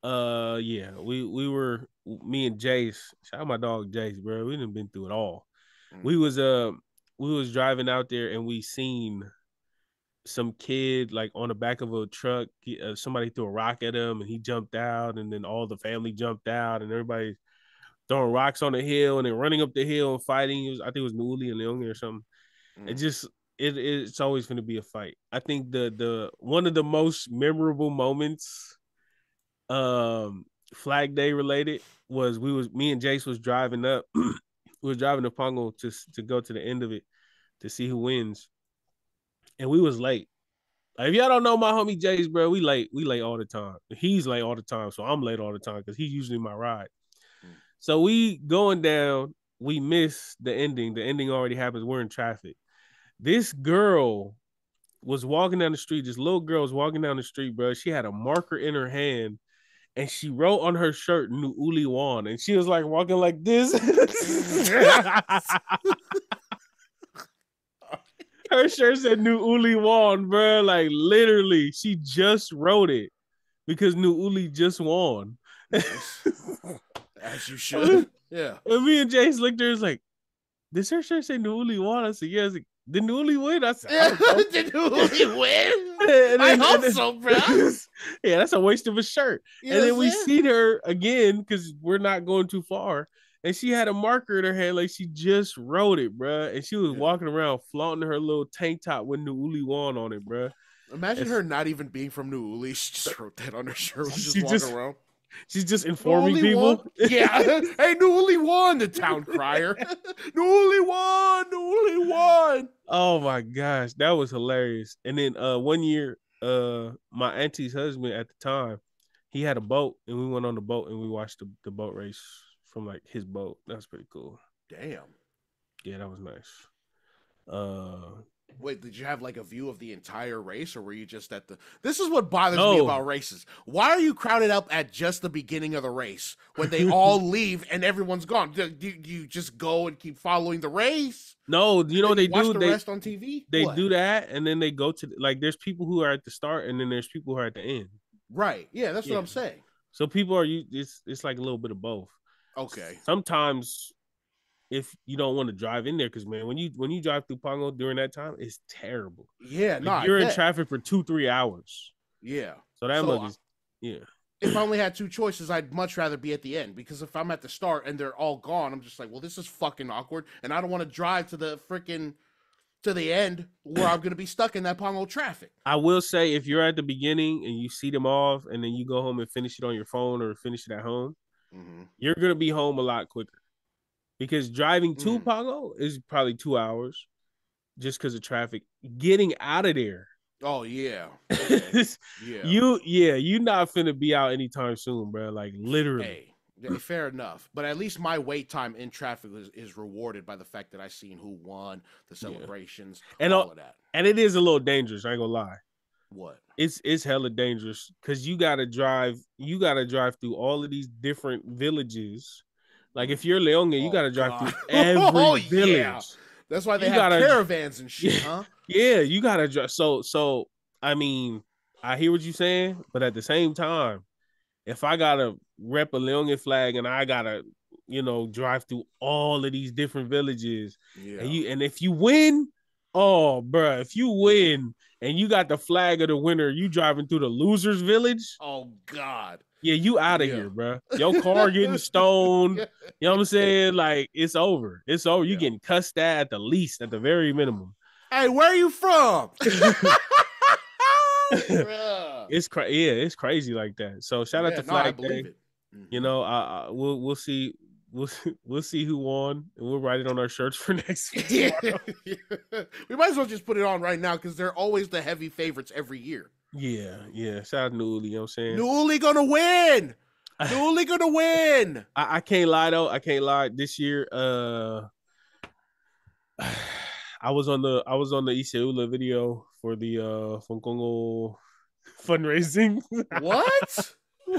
We were, me and Jace, shout out my dog Jace, bro. We done been through it all. We was driving out there and we seen some kid like on the back of a truck. Somebody threw a rock at him and he jumped out, and then all the family jumped out, and everybody throwing rocks on the hill and then running up the hill and fighting. I think it was Nuli and Leongi or something. It's always going to be a fight. I think the one of the most memorable moments Flag Day related was me and Jace was driving up. We was driving to Pongo to go to the end of it to see who wins. And we was late. Like, if y'all don't know my homie Jace, bro, we late all the time. He's late all the time, so I'm late all the time because he's usually my ride. So we going down, we miss the ending. The ending already happens. We're in traffic. This girl was walking down the street. This little girl was walking down the street, bro. She had a marker in her hand, and she wrote on her shirt "New Uli Wan," and she was like walking like this. Her shirt said "New Uli Wan," bro. Like literally, she just wrote it because New Uli just won. As you should. Yeah. And me and Jace looked at her, like, "Did her shirt say New Uli Wan?" I said, "Yeah." Like, did New Uli win? I said, "Did New Uli win?" I hope so, bro. Yeah, that's a waste of a shirt. You and then we seen her again because we're not going too far. And she had a marker in her hand, like she just wrote it, bro. And she was walking around flaunting her little tank top with New Uli Wan on it, bro. Imagine her not even being from New Uli. She just wrote that on her shirt. She just walking around. She's just informing people. Yeah. Hey, Newly won, the town crier. Newly won. Oh my gosh, that was hilarious. And then one year, my auntie's husband at the time, he had a boat, and we went on the boat and we watched the boat race from like his boat. That was pretty cool. Damn. Yeah, that was nice. Wait, did you have like a view of the entire race, or were you just at the... This is what bothers me about races. Why are you crowded up at just the beginning of the race when they all leave and everyone's gone? Do you just go and keep following the race? No, you know what they do? Watch the rest on TV? They do that, and then they go to, like, there's people who are at the start, and then there's people who are at the end. Right. Yeah, that's what I'm saying. So people are, it's like a little bit of both. Okay. Sometimes if you don't want to drive in there, because man, when you drive through Pongo during that time, it's terrible. Yeah, like, you're in traffic for 2-3 hours. Yeah. So that mug is, If I only had two choices, I'd much rather be at the end, because if I'm at the start and they're all gone, I'm just like, well, this is fucking awkward, and I don't want to drive to the end where I'm gonna be stuck in that Pongo traffic. I will say, if you're at the beginning and you see them off, and then you go home and finish it on your phone or finish it at home, you're gonna be home a lot quicker. Because driving to Pongo is probably 2 hours just because of traffic. Getting out of there. Oh, yeah. Okay. You're not finna be out anytime soon, bro. Like, literally. Hey, fair enough. But at least my wait time in traffic is rewarded by the fact that I seen who won, the celebrations, and all of that. And it is a little dangerous, I ain't gonna lie. What? It's hella dangerous because you gotta drive through all of these different villages. Like, if you're Leonga, you got to drive through every village. Yeah. That's why they have caravans and shit, huh? Yeah, you got to drive. So, I mean, I hear what you're saying, but at the same time, if I got to rep a Leonga flag and I got to, drive through all of these different villages, and if you win, if you win and you got the flag of the winner, you driving through the loser's village. Oh, God. Yeah, you out of here, bro. Your car getting stoned. You know what I'm saying? Like, it's over. It's over. You getting cussed at the least, at the very minimum. Hey, where are you from? It's crazy like that. So shout out to Flag Day. We'll see. We'll see who won, and we'll write it on our shirts for next week. We might as well just put it on right now because they're always the heavy favorites every year. Yeah. Shout out to Newly, you know what I'm saying? Newly gonna win. Newly gonna win. I can't lie though. I can't lie. This year, I was on the Iseula video for the Fonkongo fundraising. What?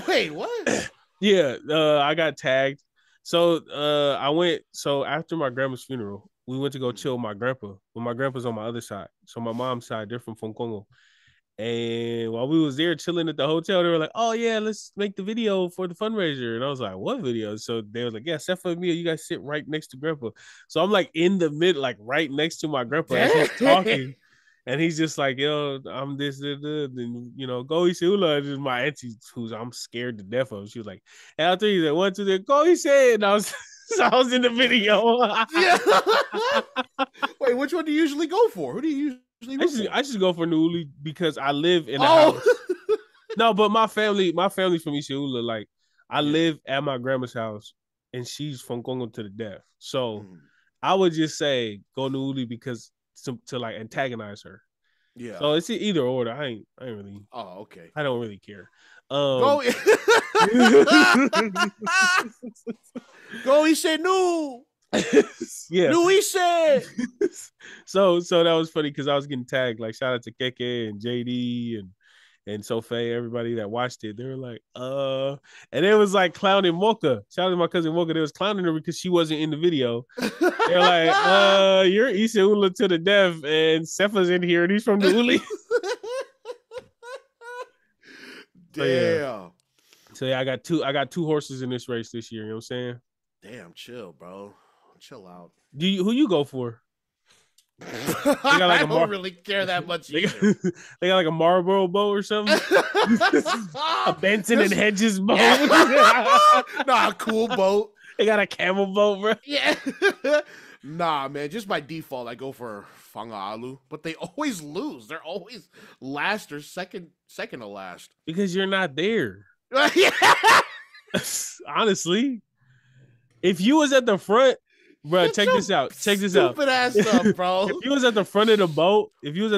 Wait, what? Yeah, I got tagged. So I went. So after my grandma's funeral, we went to go chill with my grandpa. Well, my grandpa's on my other side. So my mom's side, they're from Fonkongo. And while we was there chilling at the hotel, they were like, "Oh yeah, let's make the video for the fundraiser." And I was like, "What video?" So they were like, "Yeah, Sefa and me, you guys sit right next to Grandpa." So I'm like in the mid, like right next to my grandpa as he's talking, and he's just like, "Yo, I'm this, and go Isiula." And my auntie, who's I'm scared to death of, she was like, and I'll tell you that 1, 2, 3, go Isi. And I was in the video. Wait, which one do you usually go for? Who do you usually? I just go for Newly because I live in a house. No, but my family's from Isiula. Like, I live at my grandma's house, and she's from Congo to the death. So I would just say go Newly because to like antagonize her. Yeah. So it's either order. I ain't really. Oh, okay. I don't really care. Go. Go. He said no. Yeah. Louis said. So that was funny because I was getting tagged. Like, shout out to Keke and JD and Sophie, everybody that watched it. They were like, and it was like clowning Mocha. Shout out to my cousin Mocha. They was clowning her because she wasn't in the video. They're like, you're Issa Ula to the death, and Sefa's in here, and he's from the Uli. Damn. So yeah, I got two horses in this race this year. You know what I'm saying? Damn, chill, bro. Chill out. Who you go for? I don't really care that much either. They got like a Marlboro bow or something. A Benson and Hedges boat. Nah, a cool boat. They got a camel boat, bro. Yeah. Nah, man. Just by default, I go for Fanga'alu, but they always lose. They're always last or second to last. Because you're not there. Yeah. Honestly, if you was at the front, bro, check this out. Check this out. Stupid ass stuff, bro. If you was at the front of the boat, if you was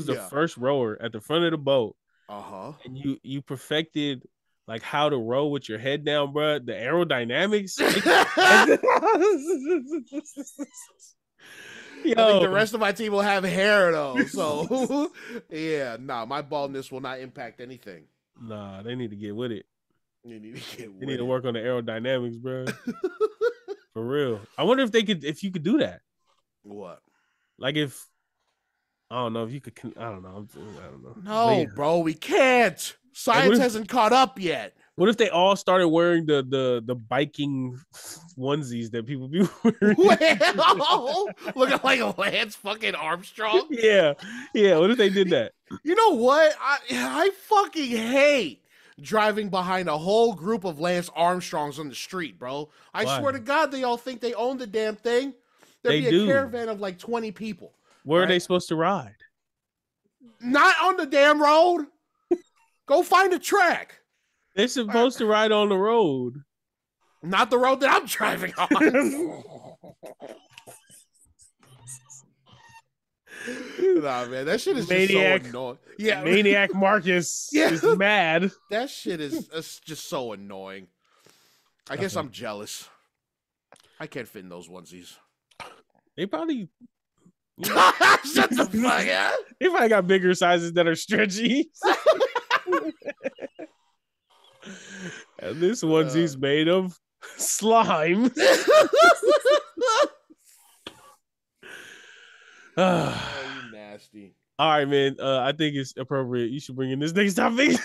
the Yeah. first rower at the front of the boat, Uh-huh. and you perfected like how to row with your head down, bro, the aerodynamics. I think the rest of my team will have hair though. So yeah, nah, my baldness will not impact anything. Nah, they need to get with it. They need to work on the aerodynamics, bro. For real. I wonder if you could do that. What? Like if I don't know if you could. I don't know. I don't know. No, bro, we can't. Science hasn't caught up yet. What if they all started wearing the biking onesies that people be wearing? Looking like Lance fucking Armstrong? Yeah. What if they did that? You know what? I fucking hate driving behind a whole group of Lance Armstrongs on the street, bro. I swear to God, they all think they own the damn thing. There'd be a caravan of like 20 people. Where are they supposed to ride? Not on the damn road. Go find a track. They're supposed to ride on the road. Not the road that I'm driving on. Nah, man, that shit is Maniac, just so annoying. Yeah, Maniac Marcus is mad. That shit is just so annoying. I guess I'm jealous. I can't fit in those onesies. They probably... Shut the fuck up. They probably got bigger sizes that are stretchy. And this onesie's made of slime. Oh, you nasty. All right, man. I think it's appropriate. You should bring in this next topic.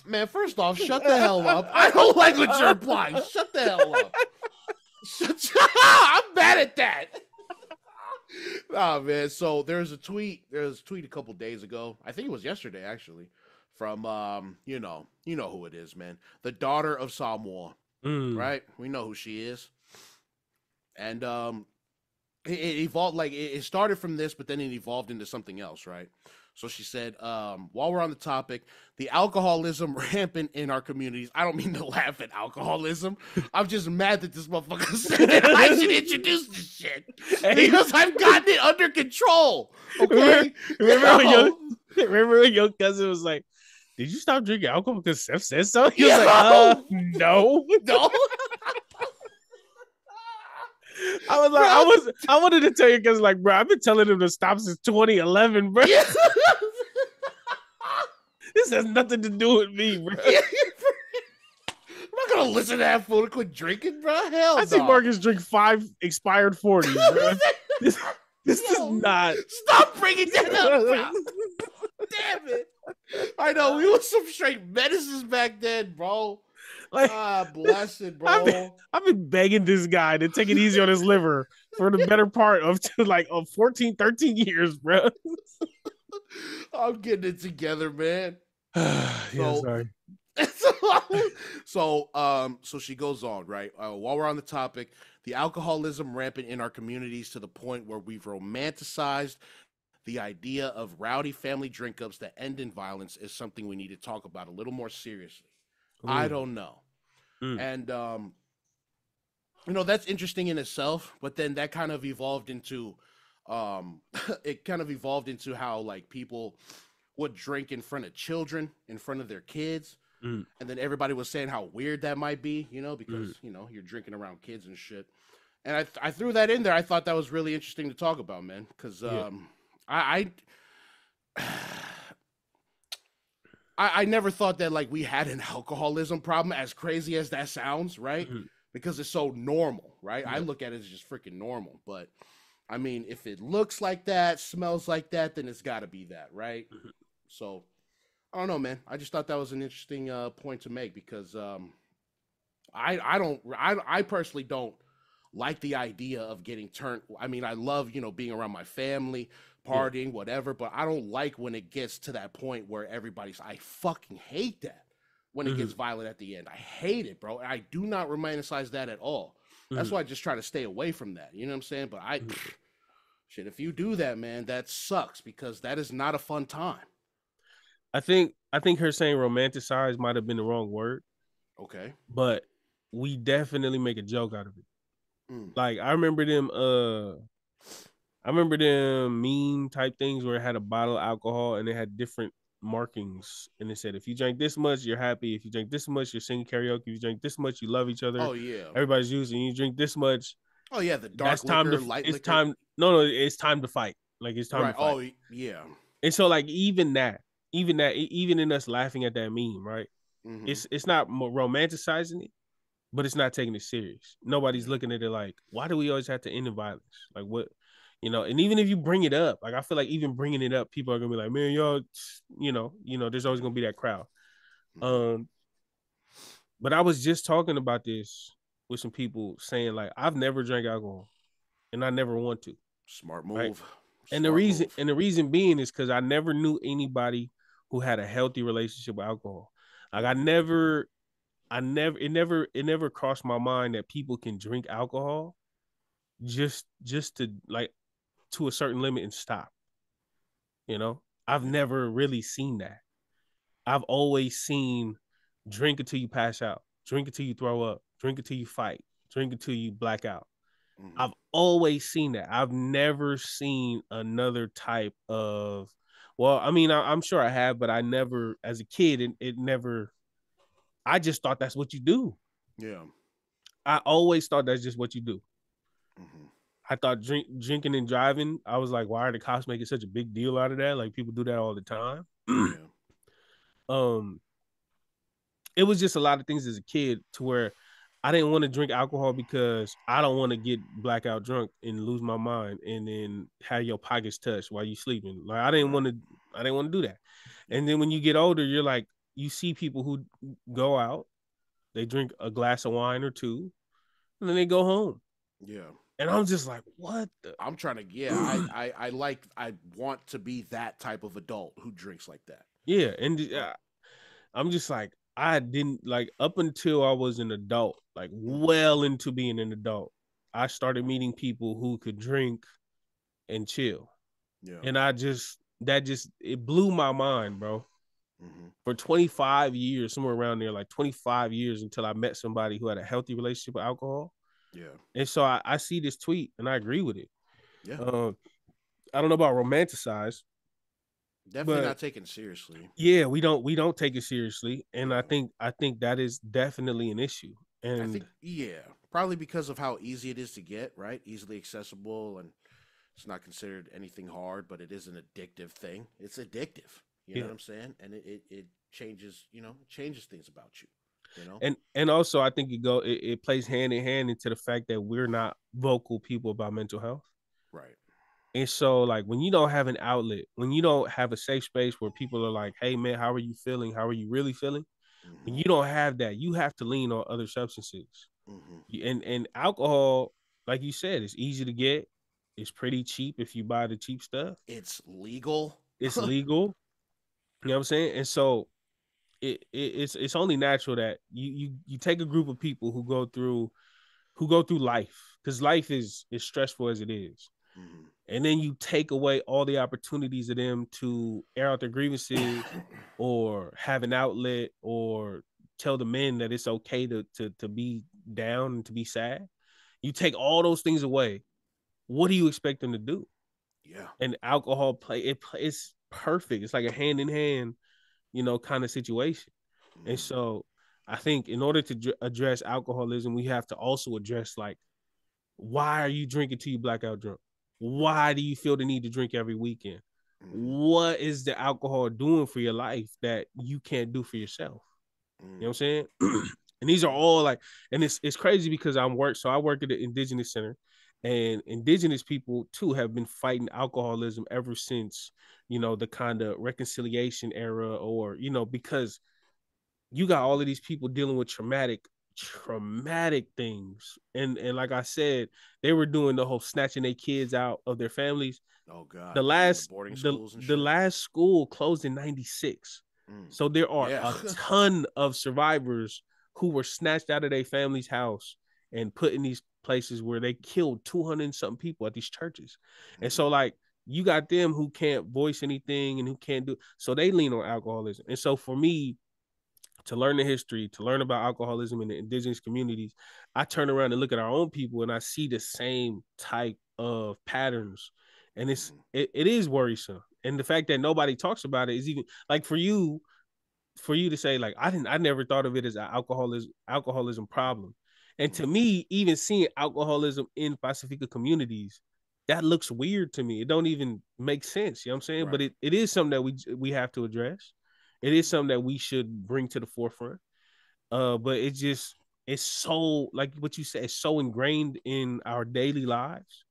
Man, first off, shut the hell up. I don't like what you're implying. Shut the hell up. I'm bad at that. Oh man, so there's a tweet a couple days ago. I think it was yesterday actually, from you know who it is, man. The daughter of Samoa. Right? We know who she is. And it evolved, like it started from this, but then it evolved into something else, right? So she said, while we're on the topic, the alcoholism rampant in our communities. I don't mean to laugh at alcoholism. I'm just mad that this motherfucker said that I should introduce this shit. Because I've gotten it under control. Okay? Remember when your cousin was like, did you stop drinking alcohol because Seth said so? He was like, no. I was like, I wanted to tell you because, like, bro, I've been telling him to stop since 2011, bro. This has nothing to do with me, bro. I'm not gonna listen to that fool to quit drinking, bro. Hell, I see Marcus drink 5 expired 40s, bro. This is not. Stop bringing that up, bro. Damn it! I know we was some straight medicines back then, bro. Like, blessed, bro. I've been begging this guy to take it easy on his liver for the better part of 14, 13 years, bro. I'm getting it together, man. Sorry. So she goes on, right? While we're on the topic, the alcoholism rampant in our communities to the point where we've romanticized the idea of rowdy family drink-ups that end in violence is something we need to talk about a little more seriously. I don't know. And, that's interesting in itself, but then that kind of evolved into, how like people would drink in front of children, in front of their kids. And then everybody was saying how weird that might be, because, you're drinking around kids and shit. And I threw that in there. I thought that was really interesting to talk about, man. Cause, I never thought that like we had an alcoholism problem, as crazy as that sounds, right? Because it's so normal, right? I look at it as just freaking normal. But I mean, if it looks like that, smells like that, then it's got to be that, right? So I don't know, man. I just thought that was an interesting point to make because I personally don't like the idea of getting turned. I mean, I love being around my family, partying, whatever, but I don't like when it gets to that point where I fucking hate that when it gets violent at the end. I hate it, bro. I do not romanticize that at all. That's why I just try to stay away from that. You know what I'm saying? But shit, if you do that, man, that sucks because that is not a fun time. I think her saying romanticize might have been the wrong word, Okay. but we definitely make a joke out of it. Mm. Like I remember them meme type things where it had a bottle of alcohol and it had different markings and it said if you drink this much you're happy, if you drink this much you're singing karaoke, if you drink this much you love each other, Oh yeah. everybody's using, you drink this much, Oh yeah. The that's dark time liquor, to light it's liquor. time no it's time to fight, like it's time to Right. fight. Oh yeah. And so like even in us laughing at that meme, right, Mm-hmm. it's not romanticizing it, but it's not taking it serious. Nobody's Yeah. looking at it like, why do we always have to end in violence? Like what, and even if you bring it up, like I feel like even bringing it up, people are gonna be like, man, y'all, there's always gonna be that crowd. Mm-hmm. Um, but I was just talking about this with some people saying like, I've never drank alcohol and I never want to, Smart right? move. And the Smart reason move. and the reason being is because I never knew anybody who had a healthy relationship with alcohol. Like Mm-hmm. it never crossed my mind that people can drink alcohol just to like to a certain limit and stop. You know, I've Yeah. never really seen that. I've always seen drink until you pass out, drink until you throw up, drink until you fight, drink until you black out. Mm-hmm. I've always seen that. I've never seen another type of, well, I mean, I'm sure I have, but I never, as a kid, it never, I just thought that's what you do. Yeah. I always thought that's just what you do. Mm-hmm. I thought drinking and driving, I was like, why are the cops making such a big deal out of that? Like people do that all the time. Yeah. um, it was just a lot of things as a kid to where I didn't want to drink alcohol because I don't want to get blackout drunk and lose my mind and then have your pockets touched while you sleeping. Like Right. I didn't want to do that. Yeah. And then when you get older, you're like, you see people who go out, they drink a glass of wine or two, and then they go home. Yeah. And I'm just like, what the I'm trying to. Yeah. I want to be that type of adult who drinks like that. yeah. And Uh, I'm just like, I didn't like up until I was an adult, like mm-hmm. well into being an adult, I started meeting people who could drink and chill. Yeah. And it blew my mind, bro. Mm-hmm. For 25 years, somewhere around there, like 25 years until I met somebody who had a healthy relationship with alcohol. Yeah. And so I see this tweet and I agree with it. Yeah. Um, I don't know about romanticize, Definitely but not taken seriously. yeah, we don't take it seriously. And Yeah. I think that is definitely an issue. I And think, yeah, probably because of how easy it is to get, right? Easily accessible, and it's not considered anything hard, but it is an addictive thing. It's addictive. You know yeah. what I'm saying? And it changes, changes things about you, you know? And also I think it plays hand in hand into the fact that we're not vocal people about mental health. Right. And so like when you don't have an outlet, when you don't have a safe space where people are like, hey man, how are you feeling? How are you really feeling? When Mm-hmm. you don't have that, you have to lean on other substances. Mm-hmm. And alcohol, like you said, it's easy to get. It's pretty cheap if you buy the cheap stuff. It's legal. It's legal. You know what I'm saying? And so it's only natural that you take a group of people who go through life, because life is stressful as it is, Mm-hmm. and then you take away all the opportunities of them to air out their grievances or have an outlet or tell the men that it's okay to be down and to be sad. You take all those things away. What do you expect them to do? Yeah. And alcohol it's perfect. It's like a hand in hand, kind of situation. And Mm-hmm. so I think in order to address alcoholism, we have to also address like, why are you drinking till you blackout drunk? Right. Why do you feel the need to drink every weekend? Mm-hmm. What is the alcohol doing for your life that you can't do for yourself? You know what I'm saying? And these are Yeah. all like, and it's crazy because I work at the Indigenous Center, and Indigenous people too have been fighting alcoholism ever since, the kind of reconciliation era, or, because you got all of these people dealing with traumatic things, and like I said, they were doing the whole snatching their kids out of their families. Oh the God, putting them in the last boarding the schools and the shit. last school closed in 96, Mm. so there are Yeah. a ton of survivors who were snatched out of their family's house and put in these places where they killed 200 and something people at these churches. And Mm-hmm. so like you got them who can't voice anything and who can't do, so they lean on alcoholism. And so for me to learn the history, to learn about alcoholism in the indigenous communities, I turn around and look at our own people and I see the same type of patterns. And it is worrisome. And the fact that nobody talks about it is even like for you to say like I never thought of it as an alcoholism problem. And to me, even seeing alcoholism in Pasefika communities, that looks weird to me. It don't even make sense. You know what I'm saying? Right. But it is something that we have to address. It is something that we should bring to the forefront. But it's so, like what you said, it's so ingrained in our daily lives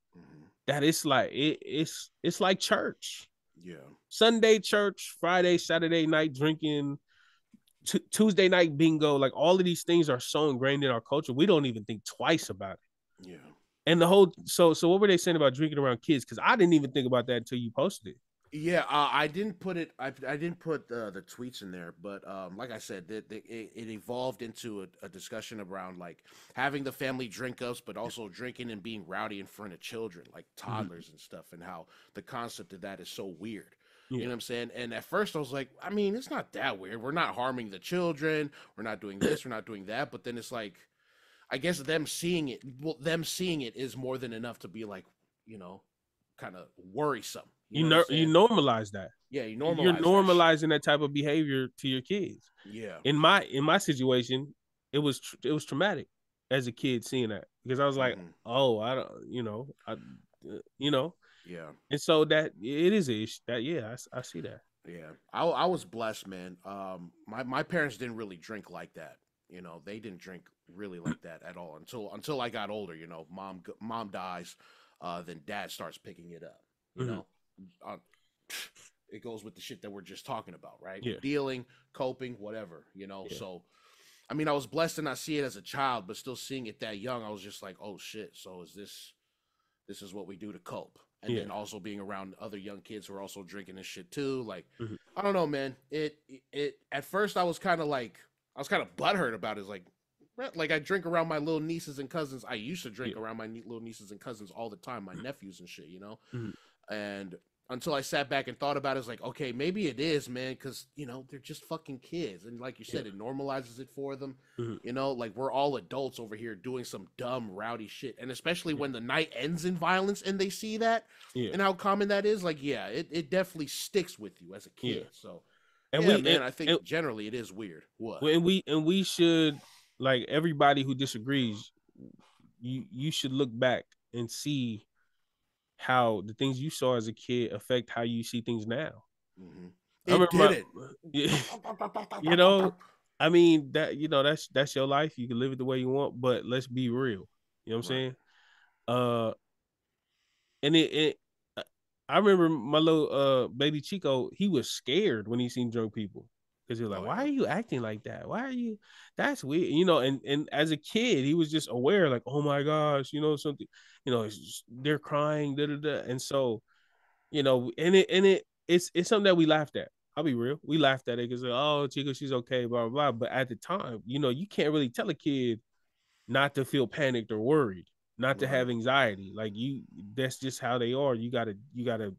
that it's like it's like church. Yeah. Sunday church, Friday, Saturday night drinking, Tuesday night bingo, like all of these things are so ingrained in our culture, we don't even think twice about it. Yeah. And the whole so what were they saying about drinking around kids? Because I didn't even think about that until you posted it. Yeah, I didn't put it. I didn't put the tweets in there, but like I said, it evolved into a discussion around like having the family drink ups, but also drinking and being rowdy in front of children, like toddlers and stuff, and how the concept of that is so weird. Yeah. You know what I'm saying? And at first I was like, I mean, it's not that weird. We're not harming the children. We're not doing this. We're not doing that. But then it's like, I guess them seeing it is more than enough to be like, you know, kind of worrisome. You normalize that. Yeah, you're normalizing that type of behavior to your kids. Yeah. In my situation, it was traumatic as a kid seeing that, because I was like, oh, I don't, Yeah. And so that it is a issue. That I see that. Yeah, I was blessed, man. My parents didn't really drink like that. You know, they didn't drink really like that at all until I got older. You know, mom dies, then dad starts picking it up. You know, it goes with the shit that we're just talking about, right? Yeah. Dealing, coping, whatever. You know, so I mean, I was blessed to not see it as a child, but still seeing it that young, I was just like, oh shit. So this is what we do to cope. And then also being around other young kids who are also drinking this shit too. Like, I don't know, man. It at first I was kind of butthurt about it. Like I drink around my little nieces and cousins. I used to drink around my little nieces and cousins all the time, my nephews and shit, you know? And until I sat back and thought about it, it's like, okay, maybe it is, man, because, you know, they're just fucking kids. And like you said, it normalizes it for them. You know, like we're all adults over here doing some dumb, rowdy shit. And especially when the night ends in violence and they see that and how common that is, like, yeah, it definitely sticks with you as a kid. So, and I think generally it is weird. What? And we should, like, everybody who disagrees, you should look back and see how the things you saw as a kid affect how you see things now. It didn't. You know, I mean, that, you know, that's your life. You can live it the way you want, but let's be real. You know what I'm saying? And it I remember my little baby Chico, he was scared when he seen drunk people. Because he was like, why are you acting like that? Why are you? That's weird. You know, and as a kid, he was just aware, like, oh my gosh, you know, something, you know, they're crying, da da da. And so, you know, it's something that we laughed at. I'll be real. We laughed at it because, oh, Chico, she's okay, blah, blah, blah. But at the time, you know, you can't really tell a kid not to feel panicked or worried, not to have anxiety. Like, that's just how they are. You gotta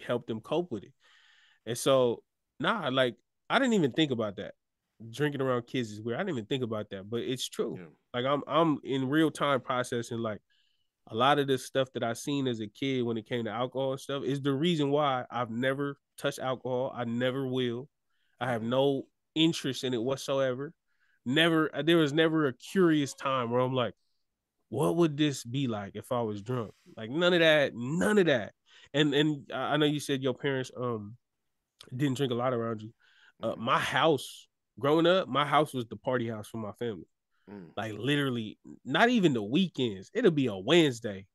help them cope with it. And so, like, I didn't even think about that. Drinking around kids is weird. I didn't even think about that, but it's true. Yeah. Like, I'm in real time processing, like, a lot of this stuff that I seen as a kid when it came to alcohol and stuff is the reason why I've never touched alcohol. I never will. I have no interest in it whatsoever. There was never a curious time where I'm like, what would this be like if I was drunk? Like, none of that. And I know you said your parents didn't drink a lot around you. My house, growing up, my house was the party house for my family. Like, literally, not even the weekends. It'll be a Wednesday,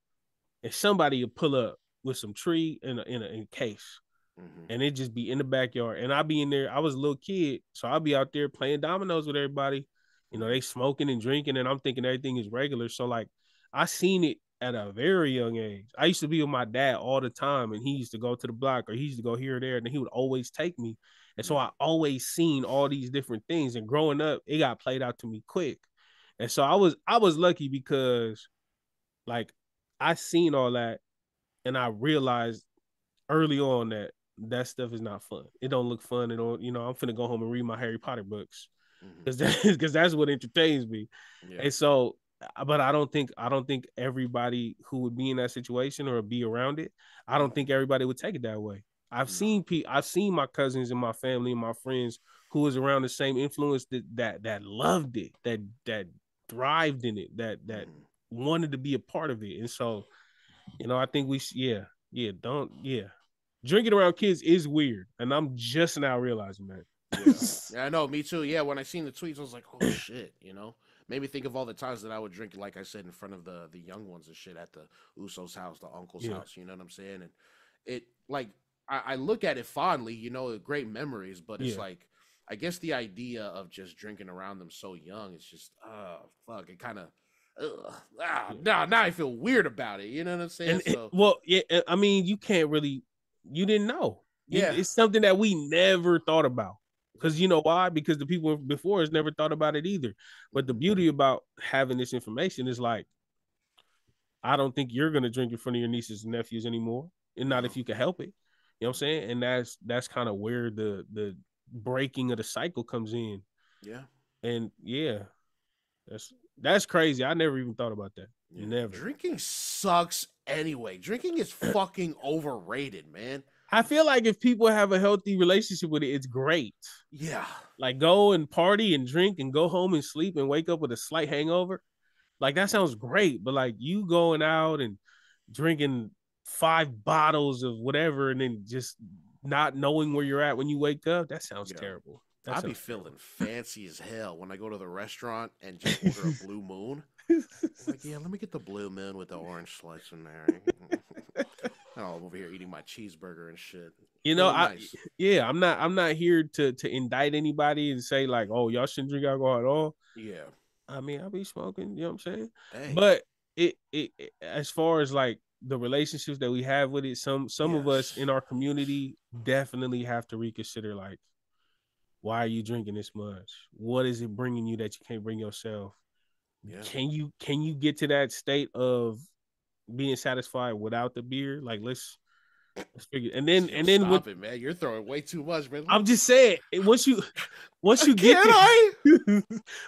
and somebody will pull up with some tree in a case, and it just be in the backyard. And I'll be in there. I was a little kid, so I'll be out there playing dominoes with everybody. You know, they smoking and drinking, and I'm thinking everything is regular. So, like, I seen it at a very young age. I used to be with my dad all the time, and he used to go to the block, or he used to go here or there, and he would always take me. And so I always seen all these different things. And growing up, it got played out to me quick. And so I was lucky because, like, I seen all that, and I realized early on that stuff is not fun. It don't look fun. It don't, I'm finna go home and read my Harry Potter books because that's what entertains me. Yeah. And so, but I don't think everybody who would be in that situation or be around it, I don't think everybody would take it that way. I've seen my cousins and my family and my friends who was around the same influence that loved it, that thrived in it, that wanted to be a part of it. And so, I think drinking around kids is weird, and I'm just now realizing that. Yeah, I know, me too. Yeah, when I seen the tweets, I was like, oh shit, Made me think of all the times that I would drink, like I said, in front of the young ones and shit at the Uso's house, the uncle's house. You know what I'm saying? And it, like, I look at it fondly, great memories, but it's like, I guess the idea of just drinking around them so young, it's just, fuck, it kind of, now I feel weird about it. You know what I'm saying? I mean, you didn't know. Yeah. It's something that we never thought about. Because you know why? Because the people before us never thought about it either. But the beauty about having this information is like, I don't think you're gonna drink in front of your nieces and nephews anymore, and not if you can help it. You know what I'm saying? And that's kind of where the breaking of the cycle comes in. Yeah. And that's crazy. I never even thought about that. Yeah. Never. Drinking sucks anyway. Drinking is fucking overrated, man. I feel like if people have a healthy relationship with it, it's great. Yeah. Like go and party and drink and go home and sleep and wake up with a slight hangover. Like that sounds great. But like you going out and drinking 5 bottles of whatever and then just not knowing where you're at when you wake up, that sounds terrible. I'll be feeling fancy as hell when I go to the restaurant and just order a Blue Moon. Like, yeah, let me get the Blue Moon with the orange slice in there. Oh, I'm over here eating my cheeseburger and shit. Nice. I'm not here to indict anybody and say like, oh, y'all shouldn't drink alcohol at all. Yeah. I mean, I'll be smoking, you know what I'm saying? Hey. But it as far as like the relationships that we have with it, some of us in our community definitely have to reconsider like, why are you drinking this much? What is it bringing you that you can't bring yourself? Yeah. Can you get to that state of being satisfied without the beer? Like let's figure. And then stop it, man. You're throwing way too much, man. I'm just saying, once you get there,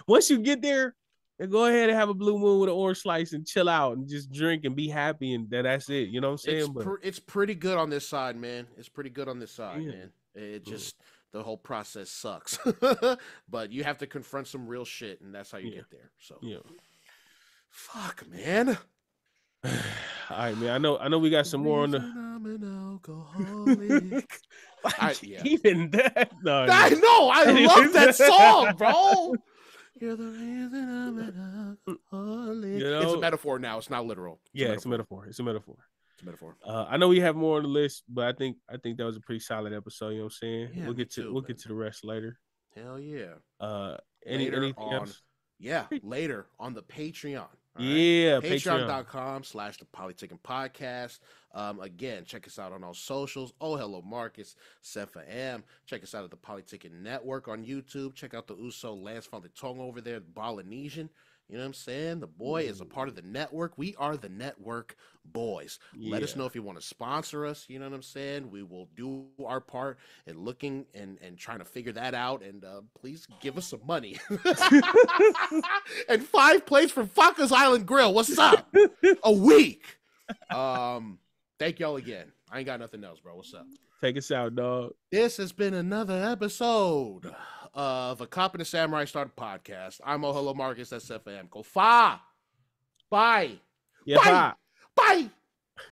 once you get there, then go ahead and have a Blue Moon with an orange slice and chill out and just drink and be happy, and that's it. You know what I'm saying? It's pretty good on this side, man. It's pretty good on this side, man. It just the whole process sucks, but you have to confront some real shit, and that's how you get there. So fuck, man. All right, man. I know we got some more on the. I'm an alcoholic. Even that. No, I know. I love that song, bro. You're the reason I'm an alcoholic. It's a metaphor now. It's not literal. It's a metaphor. It's a metaphor. It's a metaphor. I know we have more on the list, but I think that was a pretty solid episode. You know what I'm saying? Yeah, we'll get to the rest later. Hell yeah. Anything else? Yeah, later on the Patreon. Right? Yeah, Patreon.com/the Polytickin Podcast. Again, check us out on all socials. Oh, hello, Marcus, Sefa M. Check us out at the Polytickin Network on YouTube. Check out the Uso Lance Tongue over there, Polynesian. You know what I'm saying? The boy is a part of the network. We are the network boys. Let us know if you want to sponsor us. You know what I'm saying? We will do our part in looking and trying to figure that out. And please give us some money. And 5 plates from Faka's Island Grill. What's up? A week. Thank y'all again. I ain't got nothing else, bro. What's up? Take us out, dog. This has been another episode of a Cop and a Samurai Started podcast. I'm Hello Marcus. That's FM. Go fa. Bye. Yeah, bye. Bye.